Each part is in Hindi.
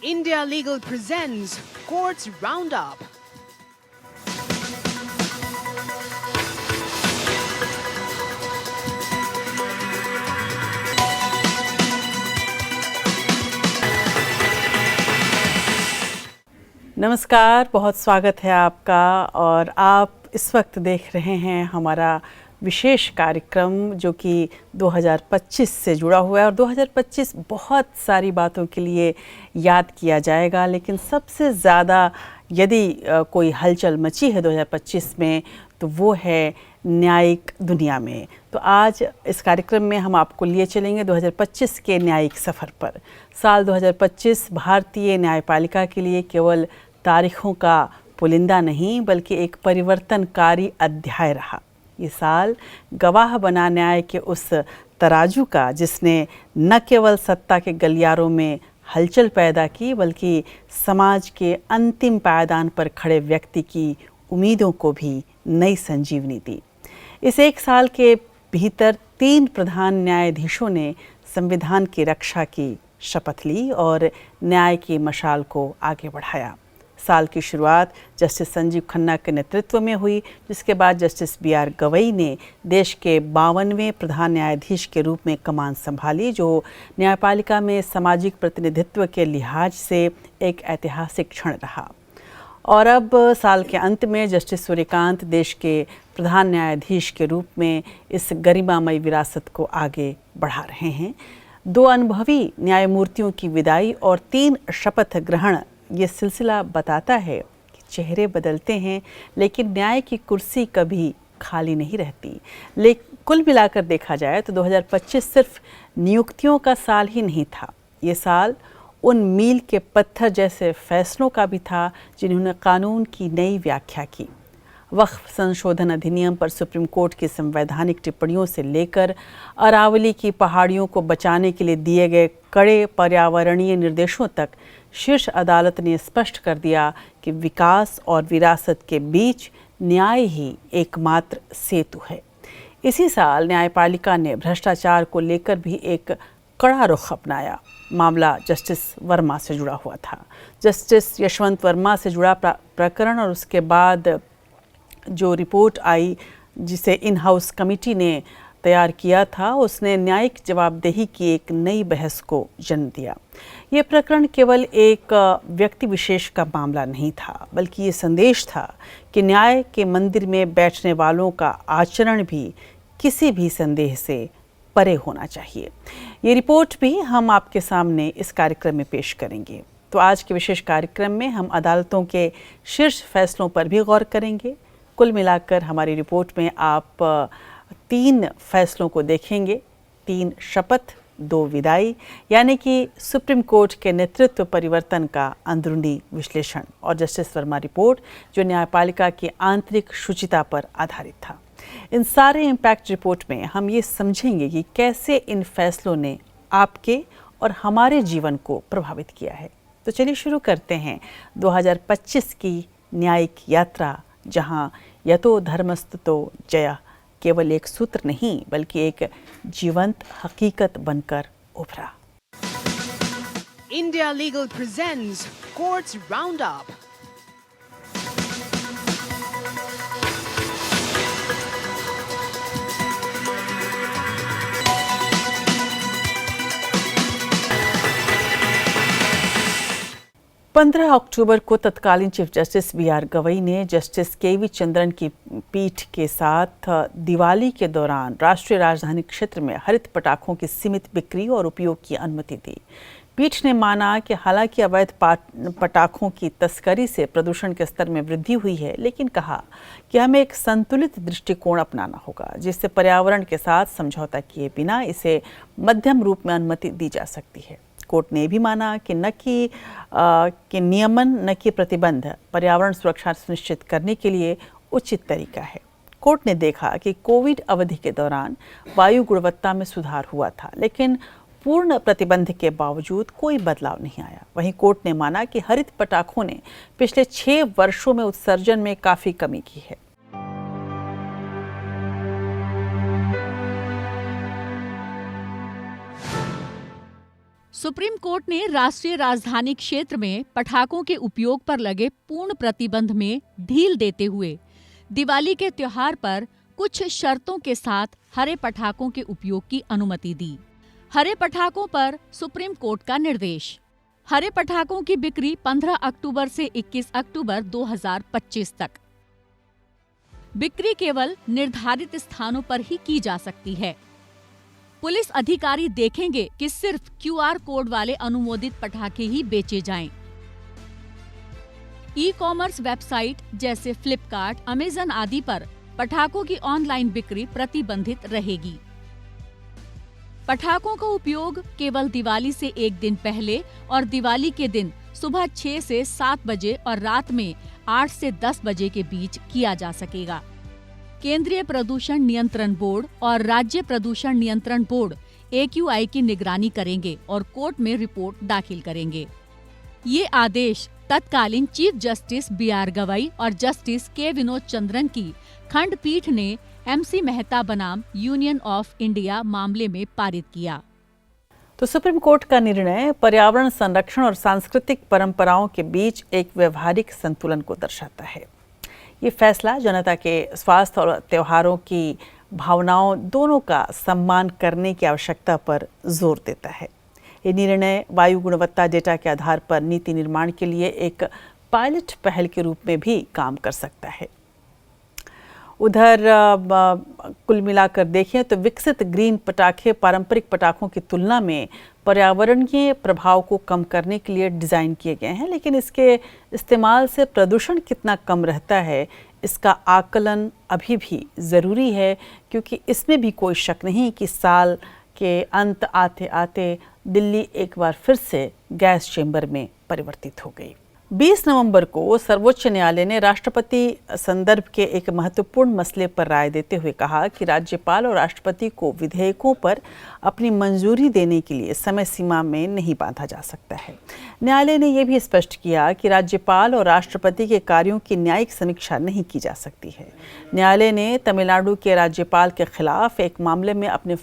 India Legal presents Courts Roundup. नमस्कार, बहुत स्वागत है आपका। और आप इस वक्त देख रहे हैं हमारा विशेष कार्यक्रम जो कि 2025 से जुड़ा हुआ है। और 2025 बहुत सारी बातों के लिए याद किया जाएगा, लेकिन सबसे ज़्यादा यदि कोई हलचल मची है 2025 में तो वो है न्यायिक दुनिया में। तो आज इस कार्यक्रम में हम आपको लिए चलेंगे 2025 के न्यायिक सफ़र पर। साल 2025 भारतीय न्यायपालिका के लिए केवल तारीखों का पुलिंदा नहीं बल्कि एक परिवर्तनकारी अध्याय रहा। ये साल गवाह बना न्याय के उस तराजू का जिसने न केवल सत्ता के गलियारों में हलचल पैदा की बल्कि समाज के अंतिम पायदान पर खड़े व्यक्ति की उम्मीदों को भी नई संजीवनी दी। इस एक साल के भीतर 3 प्रधान न्यायाधीशों ने संविधान की रक्षा की शपथ ली और न्याय की मशाल को आगे बढ़ाया। साल की शुरुआत जस्टिस संजीव खन्ना के नेतृत्व में हुई, जिसके बाद जस्टिस BR गवई ने देश के 52वें प्रधान न्यायाधीश के रूप में कमान संभाली, जो न्यायपालिका में सामाजिक प्रतिनिधित्व के लिहाज से एक ऐतिहासिक क्षण रहा। और अब साल के अंत में जस्टिस सूर्यकांत देश के प्रधान न्यायाधीश के रूप में इस गरिमामयी विरासत को आगे बढ़ा रहे हैं। 2 अनुभवी न्यायमूर्तियों की विदाई और 3 शपथ ग्रहण, ये सिलसिला बताता है कि चेहरे बदलते हैं लेकिन न्याय की कुर्सी कभी खाली नहीं रहती। लेकिन कुल मिलाकर देखा जाए तो 2025 सिर्फ नियुक्तियों का साल ही नहीं था। ये साल उन मील के पत्थर जैसे फैसलों का भी था जिन्होंने कानून की नई व्याख्या की। वक्फ संशोधन अधिनियम पर सुप्रीम कोर्ट की संवैधानिक टिप्पणियों से लेकर अरावली की पहाड़ियों को बचाने के लिए दिए गए कड़े पर्यावरणीय निर्देशों तक शीर्ष अदालत ने स्पष्ट कर दिया कि विकास और विरासत के बीच न्याय ही एकमात्र सेतु है। इसी साल न्यायपालिका ने भ्रष्टाचार को लेकर भी एक कड़ा रुख अपनाया। मामला जस्टिस वर्मा से जुड़ा हुआ था। जस्टिस यशवंत वर्मा से जुड़ा प्रकरण और उसके बाद जो रिपोर्ट आई जिसे इन हाउस कमेटी ने तैयार किया था, उसने न्यायिक जवाबदेही की एक नई बहस को जन्म दिया। ये प्रकरण केवल एक व्यक्ति विशेष का मामला नहीं था, बल्कि ये संदेश था कि न्याय के मंदिर में बैठने वालों का आचरण भी किसी भी संदेह से परे होना चाहिए। ये रिपोर्ट भी हम आपके सामने इस कार्यक्रम में पेश करेंगे। तो आज के विशेष कार्यक्रम में हम अदालतों के शीर्ष फैसलों पर भी गौर करेंगे। कुल मिलाकर हमारी रिपोर्ट में आप 3 फैसलों को देखेंगे, 3 शपथ, 2 विदाई, यानी कि सुप्रीम कोर्ट के नेतृत्व परिवर्तन का अंदरूनी विश्लेषण, और जस्टिस वर्मा रिपोर्ट जो न्यायपालिका की आंतरिक शुचिता पर आधारित था। इन सारे इम्पैक्ट रिपोर्ट में हम ये समझेंगे कि कैसे इन फैसलों ने आपके और हमारे जीवन को प्रभावित किया है। तो चलिए शुरू करते हैं 2025 की न्यायिक यात्रा, जहां यतो धर्मस्ततो जय केवल एक सूत्र नहीं बल्कि एक जीवंत हकीकत बनकर उभरा। India Legal presents Courts Roundup. पंद्रह अक्टूबर को तत्कालीन चीफ जस्टिस BR गवई ने जस्टिस KV चंद्रन की पीठ के साथ दिवाली के दौरान राष्ट्रीय राजधानी क्षेत्र में हरित पटाखों की सीमित बिक्री और उपयोग की अनुमति दी। पीठ ने माना कि हालांकि अवैध पटाखों की तस्करी से प्रदूषण के स्तर में वृद्धि हुई है, लेकिन कहा कि हमें एक संतुलित दृष्टिकोण अपनाना होगा जिससे पर्यावरण के साथ समझौता किए बिना इसे मध्यम रूप में अनुमति दी जा सकती है। कोर्ट ने भी माना कि न कि नियमन न कि प्रतिबंध पर्यावरण सुरक्षा सुनिश्चित करने के लिए उचित तरीका है। कोर्ट ने देखा कि कोविड अवधि के दौरान वायु गुणवत्ता में सुधार हुआ था, लेकिन पूर्ण प्रतिबंध के बावजूद कोई बदलाव नहीं आया। वहीं कोर्ट ने माना कि हरित पटाखों ने पिछले 6 वर्षों में उत्सर्जन में काफ़ी कमी की है। सुप्रीम कोर्ट ने राष्ट्रीय राजधानी क्षेत्र में पटाखों के उपयोग पर लगे पूर्ण प्रतिबंध में ढील देते हुए दिवाली के त्योहार पर कुछ शर्तों के साथ हरे पटाखों के उपयोग की अनुमति दी। हरे पटाखों पर सुप्रीम कोर्ट का निर्देश। हरे पटाखों की बिक्री 15 अक्टूबर से 21 अक्टूबर 2025 तक। बिक्री केवल निर्धारित स्थानों पर ही की जा सकती है। पुलिस अधिकारी देखेंगे कि सिर्फ QR कोड वाले अनुमोदित पटाखे ही बेचे जाएं। ई-कॉमर्स वेबसाइट जैसे फ्लिपकार्ट, अमेजन आदि पर पटाखों की ऑनलाइन बिक्री प्रतिबंधित रहेगी। पटाखों का उपयोग केवल दिवाली से एक दिन पहले और दिवाली के दिन सुबह 6 से 7 बजे और रात में 8 से 10 बजे के बीच किया जा सकेगा। केंद्रीय प्रदूषण नियंत्रण बोर्ड और राज्य प्रदूषण नियंत्रण बोर्ड AQI की निगरानी करेंगे और कोर्ट में रिपोर्ट दाखिल करेंगे। ये आदेश तत्कालीन चीफ जस्टिस BR गवई और जस्टिस K विनोद चंद्रन की खंडपीठ ने MC मेहता बनाम यूनियन ऑफ इंडिया मामले में पारित किया। तो सुप्रीम कोर्ट का निर्णय पर्यावरण संरक्षण और सांस्कृतिक परंपराओं के बीच एक व्यवहारिक संतुलन को दर्शाता है। ये फैसला जनता के स्वास्थ्य और त्योहारों की भावनाओं दोनों का सम्मान करने की आवश्यकता पर जोर देता है। ये निर्णय वायु गुणवत्ता डेटा के आधार पर नीति निर्माण के लिए एक पायलट पहल के रूप में भी काम कर सकता है। उधर कुल मिलाकर देखें तो विकसित ग्रीन पटाखे पारंपरिक पटाखों की तुलना में पर्यावरणीय प्रभाव को कम करने के लिए डिज़ाइन किए गए हैं, लेकिन इसके इस्तेमाल से प्रदूषण कितना कम रहता है इसका आकलन अभी भी ज़रूरी है, क्योंकि इसमें भी कोई शक नहीं कि साल के अंत आते आते दिल्ली एक बार फिर से गैस चेंबर में परिवर्तित हो गई। 20 नवंबर को सर्वोच्च न्यायालय ने राष्ट्रपति संदर्भ के एक महत्वपूर्ण मसले पर राय देते हुए कहा कि राज्यपाल और राष्ट्रपति को विधेयकों पर अपनी मंजूरी देने के लिए समय सीमा में नहीं बांधा जा सकता है। न्यायालय ने यह भी स्पष्ट किया कि राज्यपाल और राष्ट्रपति के कार्यों की न्यायिक समीक्षा नहीं की जा सकती है। न्यायालय ने तमिलनाडु के राज्यपाल के खिलाफ एक मामले में अपने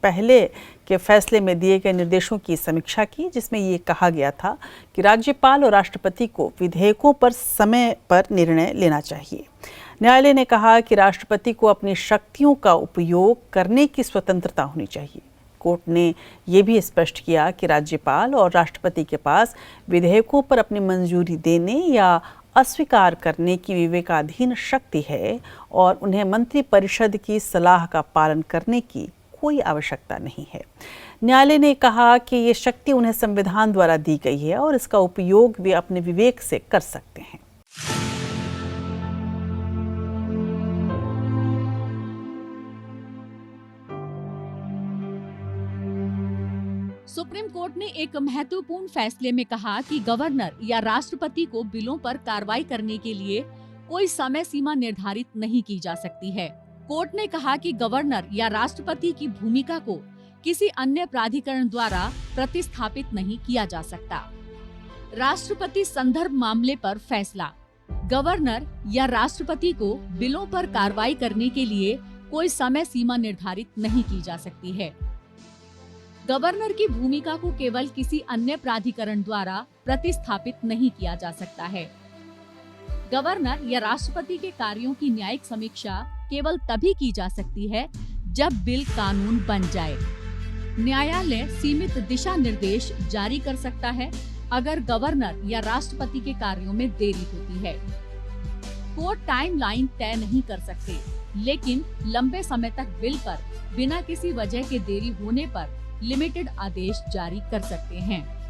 पहले के फैसले में दिए गए निर्देशों की समीक्षा की, जिसमें ये कहा गया था कि राज्यपाल और राष्ट्रपति को विधेयकों पर समय पर निर्णय लेना चाहिए। न्यायालय ने कहा कि राष्ट्रपति को अपनी शक्तियों का उपयोग करने की स्वतंत्रता होनी चाहिए। कोर्ट ने यह भी स्पष्ट किया कि राज्यपाल और राष्ट्रपति के पास विधेयकों पर अपनी मंजूरी देने या अस्वीकार करने की विवेकाधीन शक्ति है और उन्हें मंत्रिपरिषद की सलाह का पालन करने की कोई आवश्यकता नहीं है। न्यायालय ने कहा कि ये शक्ति उन्हें संविधान द्वारा दी गई है और इसका उपयोग वे अपने विवेक से कर सकते हैं। सुप्रीम कोर्ट ने एक महत्वपूर्ण फैसले में कहा कि गवर्नर या राष्ट्रपति को बिलों पर कार्रवाई करने के लिए कोई समय सीमा निर्धारित नहीं की जा सकती है। कोर्ट ने कहा कि गवर्नर या राष्ट्रपति की भूमिका को किसी अन्य प्राधिकरण द्वारा प्रतिस्थापित नहीं किया जा सकता। राष्ट्रपति संदर्भ मामले पर फैसला। गवर्नर या राष्ट्रपति को बिलों पर कार्रवाई करने के लिए कोई समय सीमा निर्धारित नहीं की जा सकती है। गवर्नर की भूमिका को केवल किसी अन्य प्राधिकरण द्वारा प्रतिस्थापित नहीं किया जा सकता है। गवर्नर या राष्ट्रपति के कार्यों की न्यायिक समीक्षा केवल तभी की जा सकती है जब बिल कानून बन जाए। न्यायालय सीमित दिशा निर्देश जारी कर सकता है अगर गवर्नर या राष्ट्रपति के कार्यों में देरी होती है। कोर्ट टाइमलाइन तय नहीं कर सकते, लेकिन लंबे समय तक बिल पर बिना किसी वजह के देरी होने पर लिमिटेड आदेश जारी कर सकते हैं।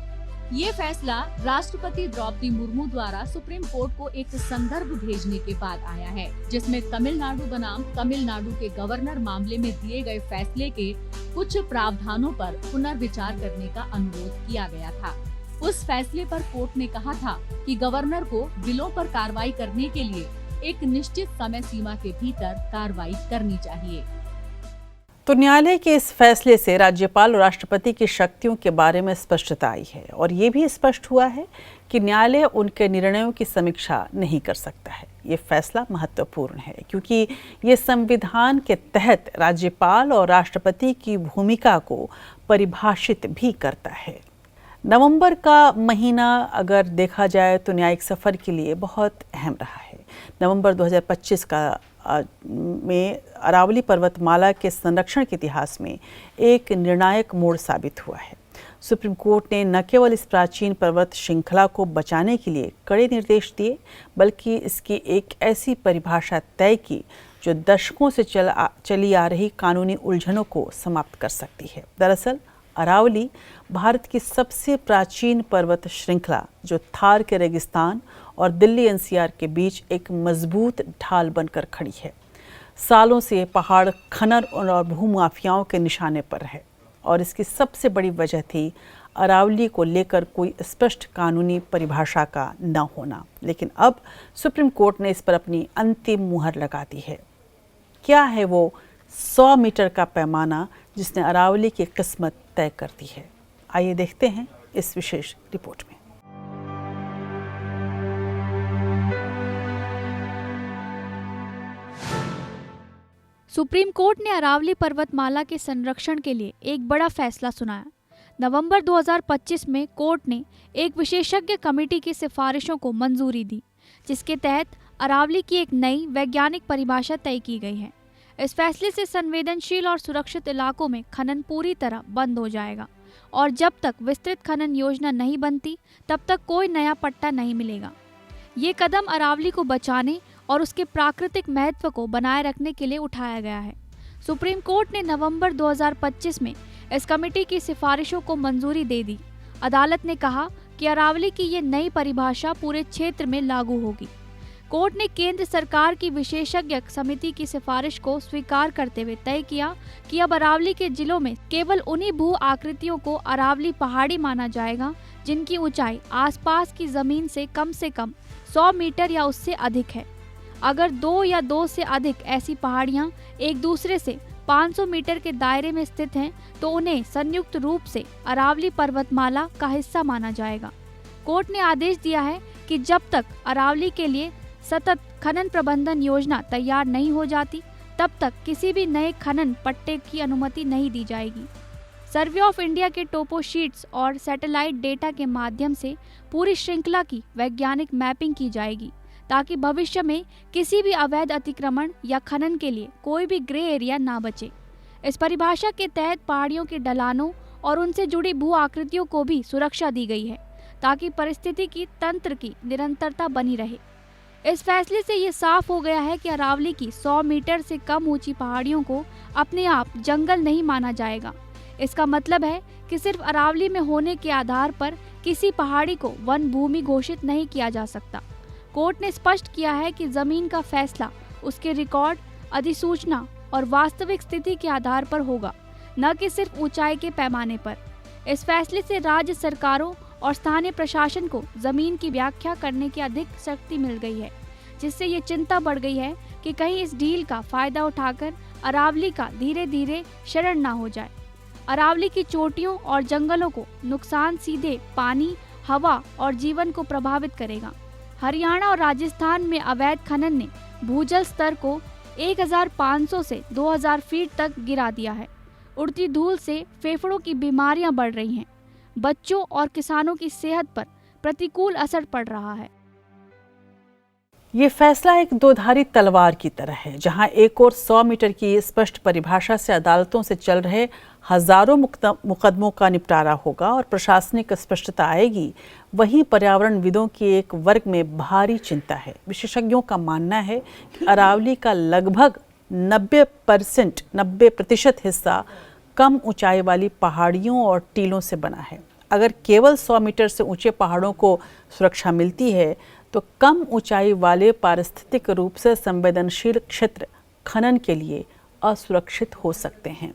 ये फैसला राष्ट्रपति द्रौपदी मुर्मू द्वारा सुप्रीम कोर्ट को एक संदर्भ भेजने के बाद आया है, जिसमें तमिलनाडु बनाम तमिलनाडु के गवर्नर मामले में दिए गए फैसले के कुछ प्रावधानों पर पुनर्विचार करने का अनुरोध किया गया था। उस फैसले पर कोर्ट ने कहा था कि गवर्नर को बिलों पर कार्रवाई करने के लिए एक निश्चित समय सीमा के भीतर कार्रवाई करनी चाहिए। तो न्यायालय के इस फैसले से राज्यपाल और राष्ट्रपति की शक्तियों के बारे में स्पष्टता आई है और ये भी स्पष्ट हुआ है कि न्यायालय उनके निर्णयों की समीक्षा नहीं कर सकता है। ये फैसला महत्वपूर्ण है क्योंकि ये संविधान के तहत राज्यपाल और राष्ट्रपति की भूमिका को परिभाषित भी करता है। नवंबर का महीना अगर देखा जाए तो न्यायिक सफ़र के लिए बहुत अहम रहा है। नवंबर 2025 में अरावली पर्वतमाला के संरक्षण के इतिहास में एक निर्णायक मोड़ साबित हुआ है। सुप्रीम कोर्ट ने न केवल इस प्राचीन पर्वत श्रृंखला को बचाने के लिए कड़े निर्देश दिए, बल्कि इसकी एक ऐसी परिभाषा तय की जो दशकों से चली आ रही कानूनी उलझनों को समाप्त कर सकती है। दरअसल अरावली भारत की सबसे प्राचीन पर्वत श्रृंखला, जो थार के रेगिस्तान और दिल्ली एनसीआर के बीच एक मजबूत ढाल बनकर खड़ी है। सालों से ये पहाड़ खनन और भूमाफियाओं के निशाने पर है और इसकी सबसे बड़ी वजह थी अरावली को लेकर कोई स्पष्ट कानूनी परिभाषा का न होना। लेकिन अब सुप्रीम कोर्ट ने इस पर अपनी अंतिम मुहर लगा दी है। क्या है वो 100 मीटर का पैमाना जिसने अरावली की किस्मत तय कर दी है? आइए देखते हैं इस विशेष रिपोर्ट में। सुप्रीम कोर्ट ने अरावली पर्वतमाला के संरक्षण के लिए एक बड़ा फैसला सुनाया। नवंबर 2025 में कोर्ट ने एक विशेषज्ञ कमेटी की सिफारिशों को मंजूरी दी, जिसके तहत अरावली की एक नई वैज्ञानिक परिभाषा तय की गई है। इस फैसले से संवेदनशील और सुरक्षित इलाकों में खनन पूरी तरह बंद हो जाएगा और जब तक विस्तृत खनन योजना नहीं बनती, तब तक कोई नया पट्टा नहीं मिलेगा। ये कदम अरावली को बचाने और उसके प्राकृतिक महत्व को बनाए रखने के लिए उठाया गया है। सुप्रीम कोर्ट ने नवंबर 2025 में इस कमेटी की सिफारिशों को मंजूरी दे दी। अदालत ने कहा कि अरावली की ये नई परिभाषा पूरे क्षेत्र में लागू होगी। कोर्ट ने केंद्र सरकार की विशेषज्ञ समिति की सिफारिश को स्वीकार करते हुए तय किया कि अब अरावली के जिलों में केवल उन्हीं भू आकृतियों को अरावली पहाड़ी माना जाएगा जिनकी ऊंचाई आसपास की जमीन से कम 100 मीटर या उससे अधिक है। अगर 2 या 2 से अधिक ऐसी पहाड़ियां एक दूसरे से 500 मीटर के दायरे में स्थित हैं, तो उन्हें संयुक्त रूप से अरावली पर्वतमाला का हिस्सा माना जाएगा। कोर्ट ने आदेश दिया है कि जब तक अरावली के लिए सतत खनन प्रबंधन योजना तैयार नहीं हो जाती, तब तक किसी भी नए खनन पट्टे की अनुमति नहीं दी जाएगी। सर्वे ऑफ इंडिया के टोपो शीट्स और सैटेलाइट डेटा के माध्यम से पूरी श्रृंखला की वैज्ञानिक मैपिंग की जाएगी, ताकि भविष्य में किसी भी अवैध अतिक्रमण या खनन के लिए कोई भी ग्रे एरिया ना बचे। इस परिभाषा के तहत पहाड़ियों के ढलानों और उनसे जुड़ी भू आकृतियों को भी सुरक्षा दी गई है, ताकि परिस्थितिकी तंत्र की निरंतरता बनी रहे। इस फैसले से ये साफ हो गया है कि अरावली की 100 मीटर से कम ऊंची पहाड़ियों को अपने आप जंगल नहीं माना जाएगा। इसका मतलब है कि सिर्फ अरावली में होने के आधार पर किसी पहाड़ी को वन भूमि घोषित नहीं किया जा सकता। कोर्ट ने स्पष्ट किया है कि जमीन का फैसला उसके रिकॉर्ड, अधिसूचना और वास्तविक स्थिति के आधार पर होगा, न कि सिर्फ ऊंचाई के पैमाने पर। इस फैसले से राज्य सरकारों और स्थानीय प्रशासन को जमीन की व्याख्या करने की अधिक शक्ति मिल गई है, जिससे ये चिंता बढ़ गई है कि कहीं इस डील का फायदा उठाकर अरावली का धीरे धीरे शरण न हो जाए। अरावली की चोटियों और जंगलों को नुकसान सीधे पानी, हवा और जीवन को प्रभावित करेगा। हरियाणा और राजस्थान में अवैध खनन ने भूजल स्तर को 1500 से 2000 फीट तक गिरा दिया है। उड़ती धूल से फेफड़ों की बीमारियां बढ़ रही हैं। बच्चों और किसानों की सेहत पर प्रतिकूल असर पड़ रहा है। ये फैसला एक दोधारी तलवार की तरह है, जहां एक और 100 मीटर की स्पष्ट परिभाषा से अदालतों से चल रहे हजारों मुकदमों का निपटारा होगा और प्रशासनिक स्पष्टता आएगी। वहीं पर्यावरणविदों की एक वर्ग में भारी चिंता है। विशेषज्ञों का मानना है कि अरावली का लगभग 90% हिस्सा कम ऊंचाई वाली पहाड़ियों और टीलों से बना है। अगर केवल 100 मीटर से ऊंचे पहाड़ों को सुरक्षा मिलती है, तो कम ऊंचाई वाले पारिस्थितिक रूप से संवेदनशील क्षेत्र खनन के लिए असुरक्षित हो सकते हैं।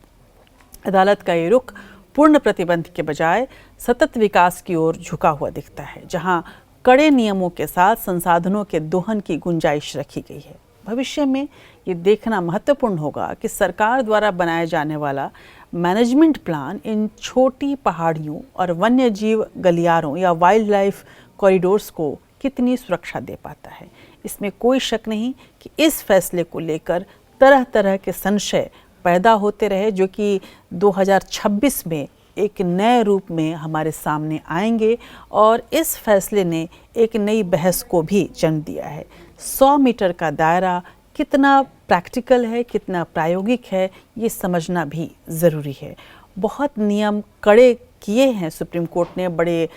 अदालत का ये रुख पूर्ण प्रतिबंध के बजाय सतत विकास की ओर झुका हुआ दिखता है, जहां कड़े नियमों के साथ संसाधनों के दोहन की गुंजाइश रखी गई है। भविष्य में ये देखना महत्वपूर्ण होगा कि सरकार द्वारा बनाया जाने वाला मैनेजमेंट प्लान इन छोटी पहाड़ियों और वन्य जीव गलियारों या वाइल्ड लाइफ कॉरिडोर्स को कितनी सुरक्षा दे पाता है। इसमें कोई शक नहीं कि इस फैसले को लेकर तरह तरह के संशय पैदा होते रहे, जो कि 2026 में एक नए रूप में हमारे सामने आएंगे और इस फैसले ने एक नई बहस को भी जन्म दिया है। 100 मीटर का दायरा कितना प्रैक्टिकल है, कितना प्रायोगिक है, ये समझना भी ज़रूरी है। बहुत नियम कड़े किए हैं सुप्रीम कोर्ट ने, बड़े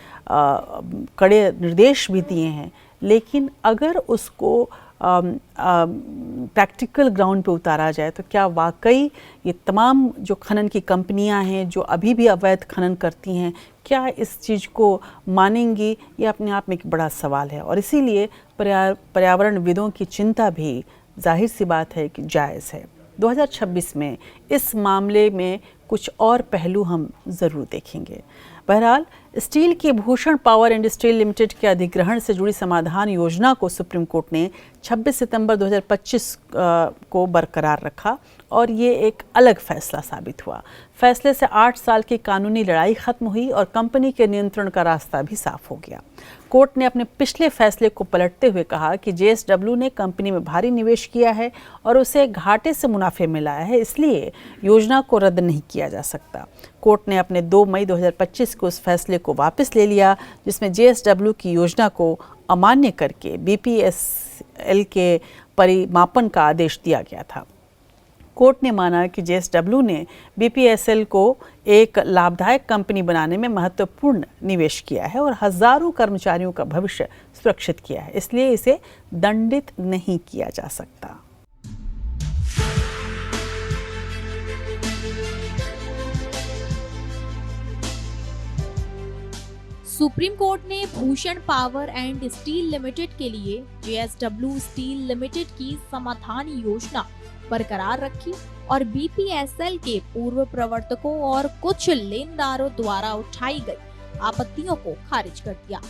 कड़े निर्देश भी दिए हैं, लेकिन अगर उसको प्रैक्टिकल ग्राउंड पे उतारा जाए तो क्या वाकई ये तमाम जो खनन की कंपनियां हैं जो अभी भी अवैध खनन करती हैं, क्या इस चीज़ को मानेंगी? ये अपने आप में एक बड़ा सवाल है और इसीलिए पर्यावरणविदों की चिंता भी जाहिर सी बात है कि जायज़ है। 2026 में इस मामले में कुछ और पहलू हम ज़रूर देखेंगे। बहरहाल स्टील की Bhushan power and steel limited के अधिग्रहण से जुड़ी समाधान योजना को सुप्रीम कोर्ट ने 26 सितंबर 2025 को बरकरार रखा और ये एक अलग फैसला साबित हुआ। फैसले से 8 साल की कानूनी लड़ाई खत्म हुई और कंपनी के नियंत्रण का रास्ता भी साफ हो गया। कोर्ट ने अपने पिछले फैसले को पलटते हुए कहा कि JSW ने कंपनी में भारी निवेश किया है और उसे घाटे से मुनाफे में लाया है, इसलिए योजना को रद्द नहीं किया जा सकता। कोर्ट ने अपने 2 मई 2025 को उस फैसले को वापस ले लिया जिसमें JSW की योजना को अमान्य करके BPSL के परिमापन का आदेश दिया गया था। कोर्ट ने माना कि JSW ने BPSL को एक लाभदायक कंपनी बनाने में महत्वपूर्ण निवेश किया है और हजारों कर्मचारियों का भविष्य सुरक्षित किया है, इसलिए इसे दंडित नहीं किया जा सकता। सुप्रीम कोर्ट ने Bhushan power and steel limited के लिए JSW स्टील लिमिटेड की समाधान योजना बरकरार रखी और BPSL के पूर्व प्रवर्तकों और कुछ लेनदारों द्वारा उठाई गई आपत्तियों को खारिज कर दिया।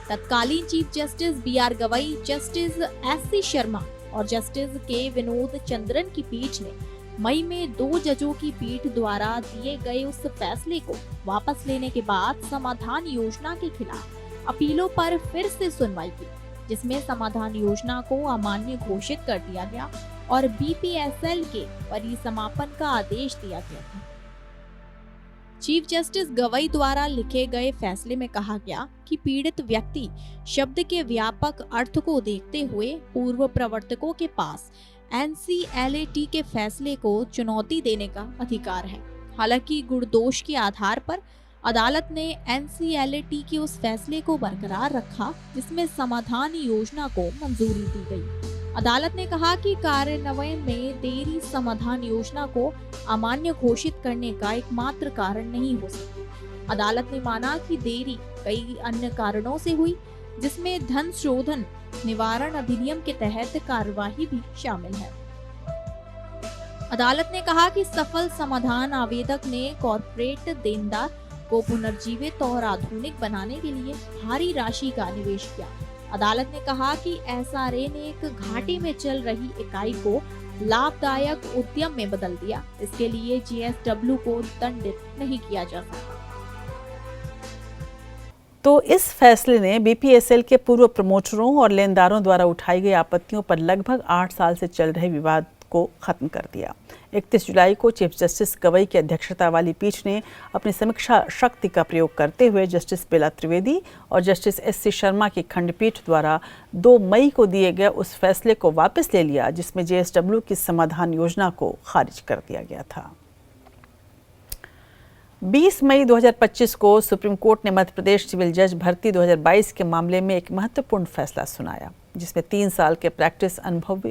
तत्कालीन chief justice BR Gavai, justice SC Sharma और जस्टिस K विनोद चंद्रन की पीठ ने मई में 2 जजों की पीठ द्वारा दिए गए उस फैसले को वापस लेने के बाद समाधान योजना के खिलाफ अपीलों पर फिर से सुनवाई की, जिसमें समाधान योजना को अमान्य घोषित कर दिया गया और BPSL के परिसमापन का आदेश दिया गया था। चीफ जस्टिस गवई द्वारा लिखे गए फैसले में कहा गया कि पीड़ित व्यक्ति शब्द के व्यापक अर्थ को देखते हुए पूर्व प्रवर्तकों के पास NCLAT के फैसले को चुनौती देने का अधिकार है। हालांकि गुणदोष के आधार पर अदालत ने NCLAT के उस फैसले को बरकरार रखा जिसमें समाधान योजना को मंजूरी दी गई। अदालत ने कहा कि कार्यान्वयन में देरी समाधान योजना को अमान्य घोषित करने का एकमात्र कारण नहीं हो सकती। अदालत ने माना कि देरी कई अन्य कारणों से हुई, जिसमें धन शोधन निवारण अधिनियम के तहत कार्यवाही भी शामिल है। अदालत ने कहा कि सफल समाधान आवेदक ने कॉर्पोरेट देनदार को पुनर्जीवित और आधुनिक बनाने के लिए भारी राशि का निवेश किया। अदालत ने कहा कि SRA ने एक घाटे में चल रही इकाई को लाभदायक उद्यम में बदल दिया, इसके लिए JSW को दंडित नहीं किया जा सकता। तो इस फैसले ने BPSL के पूर्व प्रमोटरों और लेनदारों द्वारा उठाई गई आपत्तियों पर लगभग 8 साल से चल रहे विवाद को खत्म कर दिया। 31 जुलाई को चीफ जस्टिस गवई की अध्यक्षता वाली पीठ ने अपनी समीक्षा शक्ति का प्रयोग करते हुए जस्टिस बेला त्रिवेदी और जस्टिस SC शर्मा की खंडपीठ द्वारा 2 मई को दिए गए उस फैसले को वापस ले लिया जिसमें JSW की समाधान योजना को खारिज कर दिया गया था। 20 मई 2025 को सुप्रीम कोर्ट ने मध्य प्रदेश सिविल जज भर्ती 2022 के मामले में एक महत्वपूर्ण फैसला सुनाया जिसमें 3 साल के प्रैक्टिस अनुभव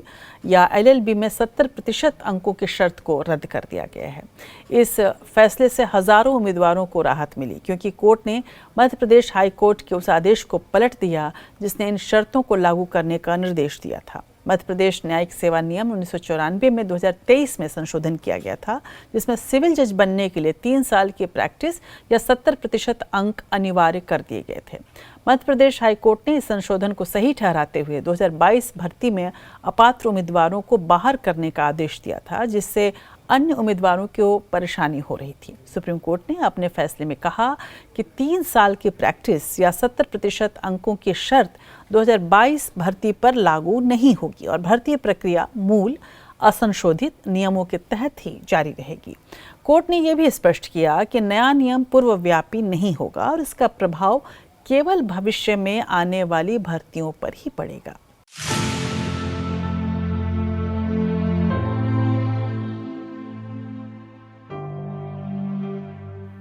या LLB में 70% अंकों की शर्त को रद्द कर दिया गया है। इस फैसले से हजारों उम्मीदवारों को राहत मिली क्योंकि कोर्ट ने मध्य प्रदेश हाई कोर्ट के उस आदेश को पलट दिया जिसने इन शर्तों को लागू करने का निर्देश दिया था। मध्य प्रदेश न्यायिक सेवा नियम 1994 में 2023 में संशोधन किया गया था जिसमें सिविल जज बनने के लिए 3 साल की प्रैक्टिस या 70% अंक अनिवार्य कर दिए गए थे। मध्य प्रदेश हाई कोर्ट ने इस संशोधन को सही ठहराते हुए 2022 भर्ती में अपात्र उम्मीदवारों को बाहर करने का आदेश दिया था जिससे अन्य उम्मीदवारों को परेशानी हो रही थी। सुप्रीम कोर्ट ने अपने फैसले में कहा कि 3 साल की प्रैक्टिस या 70% अंकों की शर्त 2022 भर्ती पर लागू नहीं होगी और भर्ती प्रक्रिया मूल असंशोधित नियमों के तहत ही जारी रहेगी। कोर्ट ने यह भी स्पष्ट किया कि नया नियम पूर्वव्यापी नहीं होगा और इसका प्रभाव केवल भविष्य में आने वाली भर्तियों पर ही पड़ेगा।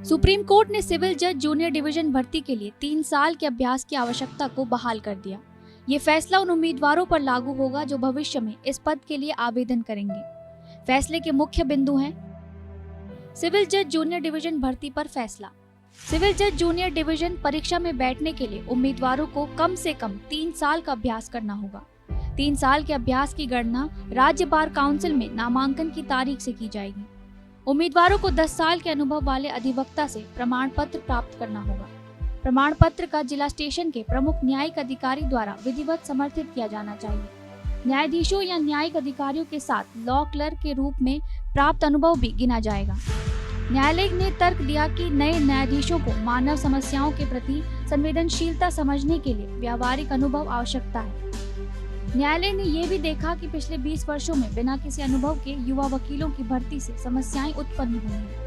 सुप्रीम कोर्ट ने सिविल जज जूनियर डिवीजन भर्ती के लिए 3 साल के अभ्यास की आवश्यकता को बहाल कर दिया। ये फैसला उन उम्मीदवारों पर लागू होगा जो भविष्य में इस पद के लिए आवेदन करेंगे। फैसले के मुख्य बिंदु हैं: सिविल जज जूनियर डिवीजन भर्ती पर फैसला। सिविल जज जूनियर डिवीजन परीक्षा में बैठने के लिए उम्मीदवारों को कम से कम 3 साल का अभ्यास करना होगा। 3 साल के अभ्यास की गणना राज्य बार काउंसिल में नामांकन की तारीख से की जाएगी। उम्मीदवारों को 10 साल के अनुभव वाले अधिवक्ता से प्रमाण पत्र प्राप्त करना होगा। प्रमाण पत्र का जिला स्टेशन के प्रमुख न्यायिक अधिकारी द्वारा विधिवत समर्थित किया जाना चाहिए। न्यायाधीशों या न्यायिक अधिकारियों के साथ लॉ क्लर्क के रूप में प्राप्त अनुभव भी गिना जाएगा। न्यायालय ने तर्क दिया कि नए न्यायाधीशों को मानव समस्याओं के प्रति संवेदनशीलता समझने के लिए व्यावहारिक अनुभव आवश्यकता है। न्यायालय ने यह भी देखा कि पिछले 20 वर्षों में बिना किसी अनुभव के युवा वकीलों की भर्ती से समस्याएं उत्पन्न हुई हैं।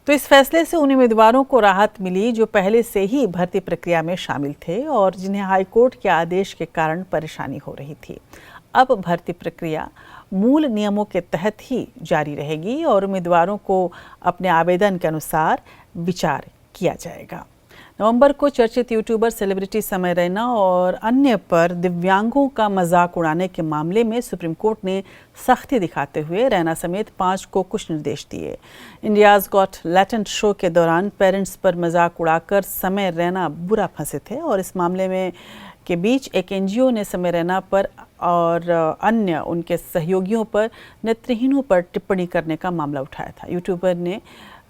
तो इस फैसले से उन उम्मीदवारों को राहत मिली जो पहले से ही भर्ती प्रक्रिया में शामिल थे और जिन्हें हाईकोर्ट के आदेश के कारण परेशानी हो रही थी। अब भर्ती प्रक्रिया मूल नियमों के तहत ही जारी रहेगी और उम्मीदवारों को अपने आवेदन के अनुसार विचार किया जाएगा। नवंबर को चर्चित यूट्यूबर सेलिब्रिटी समय रैना और अन्य पर दिव्यांगों का मजाक उड़ाने के मामले में सुप्रीम कोर्ट ने सख्ती दिखाते हुए रैना समेत 5 को कुछ निर्देश दिए। इंडियाज़ गॉट टैलेंट शो के दौरान पेरेंट्स पर मजाक उड़ाकर समय रैना बुरा फंसे थे और इस मामले में के बीच एक एनजीओ ने समय रैना पर और अन्य उनके सहयोगियों पर नेत्रहीनों पर टिप्पणी करने का मामला उठाया था। यूट्यूबर ने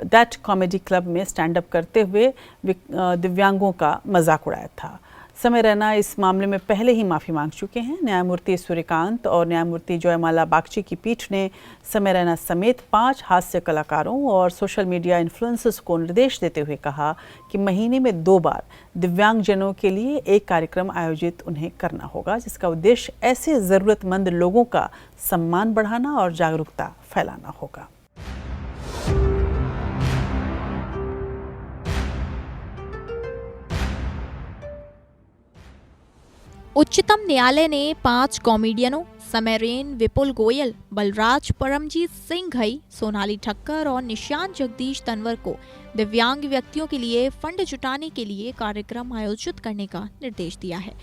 दैट कॉमेडी क्लब में स्टैंड अप करते हुए दिव्यांगों का मजाक उड़ाया था। समय रैना इस मामले में पहले ही माफ़ी मांग चुके हैं। न्यायमूर्ति सूर्यकांत और न्यायमूर्ति जयमाला बागची की पीठ ने समय रैना समेत 5 हास्य कलाकारों और सोशल मीडिया इन्फ्लुएंसर्स को निर्देश देते हुए कहा कि महीने में 2 बार दिव्यांगजनों के लिए एक कार्यक्रम आयोजित उन्हें करना होगा, जिसका उद्देश्य ऐसे ज़रूरतमंद लोगों का सम्मान बढ़ाना और जागरूकता फैलाना होगा। उच्चतम न्यायालय ने 5 कॉमेडियनों समय रेन, विपुल गोयल, बलराज, परमजीत सिंह घई, सोनाली ठक्कर और निशांत जगदीश तंवर को दिव्यांग व्यक्तियों के लिए फंड जुटाने के लिए कार्यक्रम आयोजित करने का निर्देश दिया है।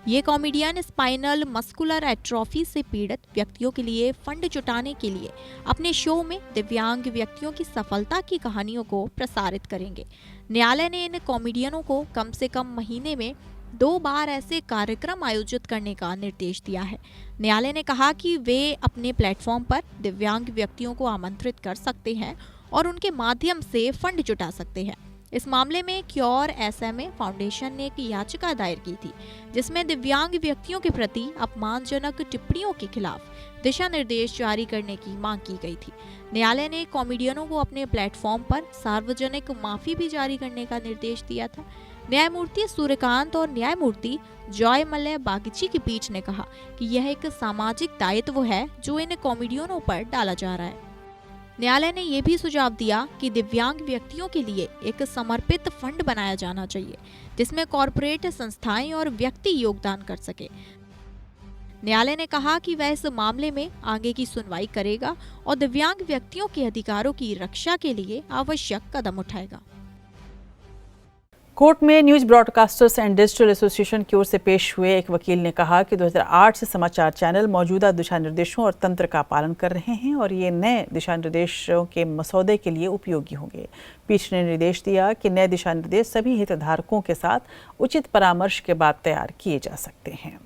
ये कॉमेडियन स्पाइनल मस्कुलर एट्रोफी से पीड़ित व्यक्तियों के लिए फंड जुटाने के लिए अपने शो में दिव्यांग व्यक्तियों की सफलता की कहानियों को प्रसारित करेंगे। न्यायालय ने इन कॉमेडियनों को कम से कम महीने में 2 बार ऐसे कार्यक्रम आयोजित करने का निर्देश दिया है। न्यायालय ने कहा कि वे अपने प्लेटफॉर्म पर दिव्यांग व्यक्तियों को आमंत्रित कर सकते हैं और उनके माध्यम से फंड जुटा सकते हैं। इस मामले में क्योर SMA फाउंडेशन ने एक याचिका दायर की थी, जिसमें दिव्यांग व्यक्तियों के प्रति अपमानजनक टिप्पणियों के खिलाफ दिशा निर्देश जारी करने की मांग की गई थी। न्यायालय ने कॉमेडियनों को अपने प्लेटफॉर्म पर सार्वजनिक माफी भी जारी करने का निर्देश दिया था। न्यायमूर्ति सूर्यकांत और न्यायमूर्ति जयमाला बागची की पीठ ने कहा कि यह एक सामाजिक दायित्व है जो इन कॉमेडियनों पर डाला जा रहा है। न्यायालय ने यह भी सुझाव दिया कि दिव्यांग व्यक्तियों के लिए एक समर्पित फंड बनाया जाना चाहिए, जिसमें कॉरपोरेट संस्थाएं और व्यक्ति योगदान कर सके। न्यायालय ने कहा कि वह इस मामले में आगे की सुनवाई करेगा और दिव्यांग व्यक्तियों के अधिकारों की रक्षा के लिए आवश्यक कदम उठाएगा। कोर्ट में news broadcasters and digital association की ओर से पेश हुए एक वकील ने कहा कि 2008 से समाचार चैनल मौजूदा दिशा निर्देशों और तंत्र का पालन कर रहे हैं और ये नए दिशा निर्देशों के मसौदे के लिए उपयोगी होंगे। पीठ ने निर्देश दिया कि नए दिशा निर्देश सभी हितधारकों के साथ उचित परामर्श के बाद तैयार किए जा सकते हैं।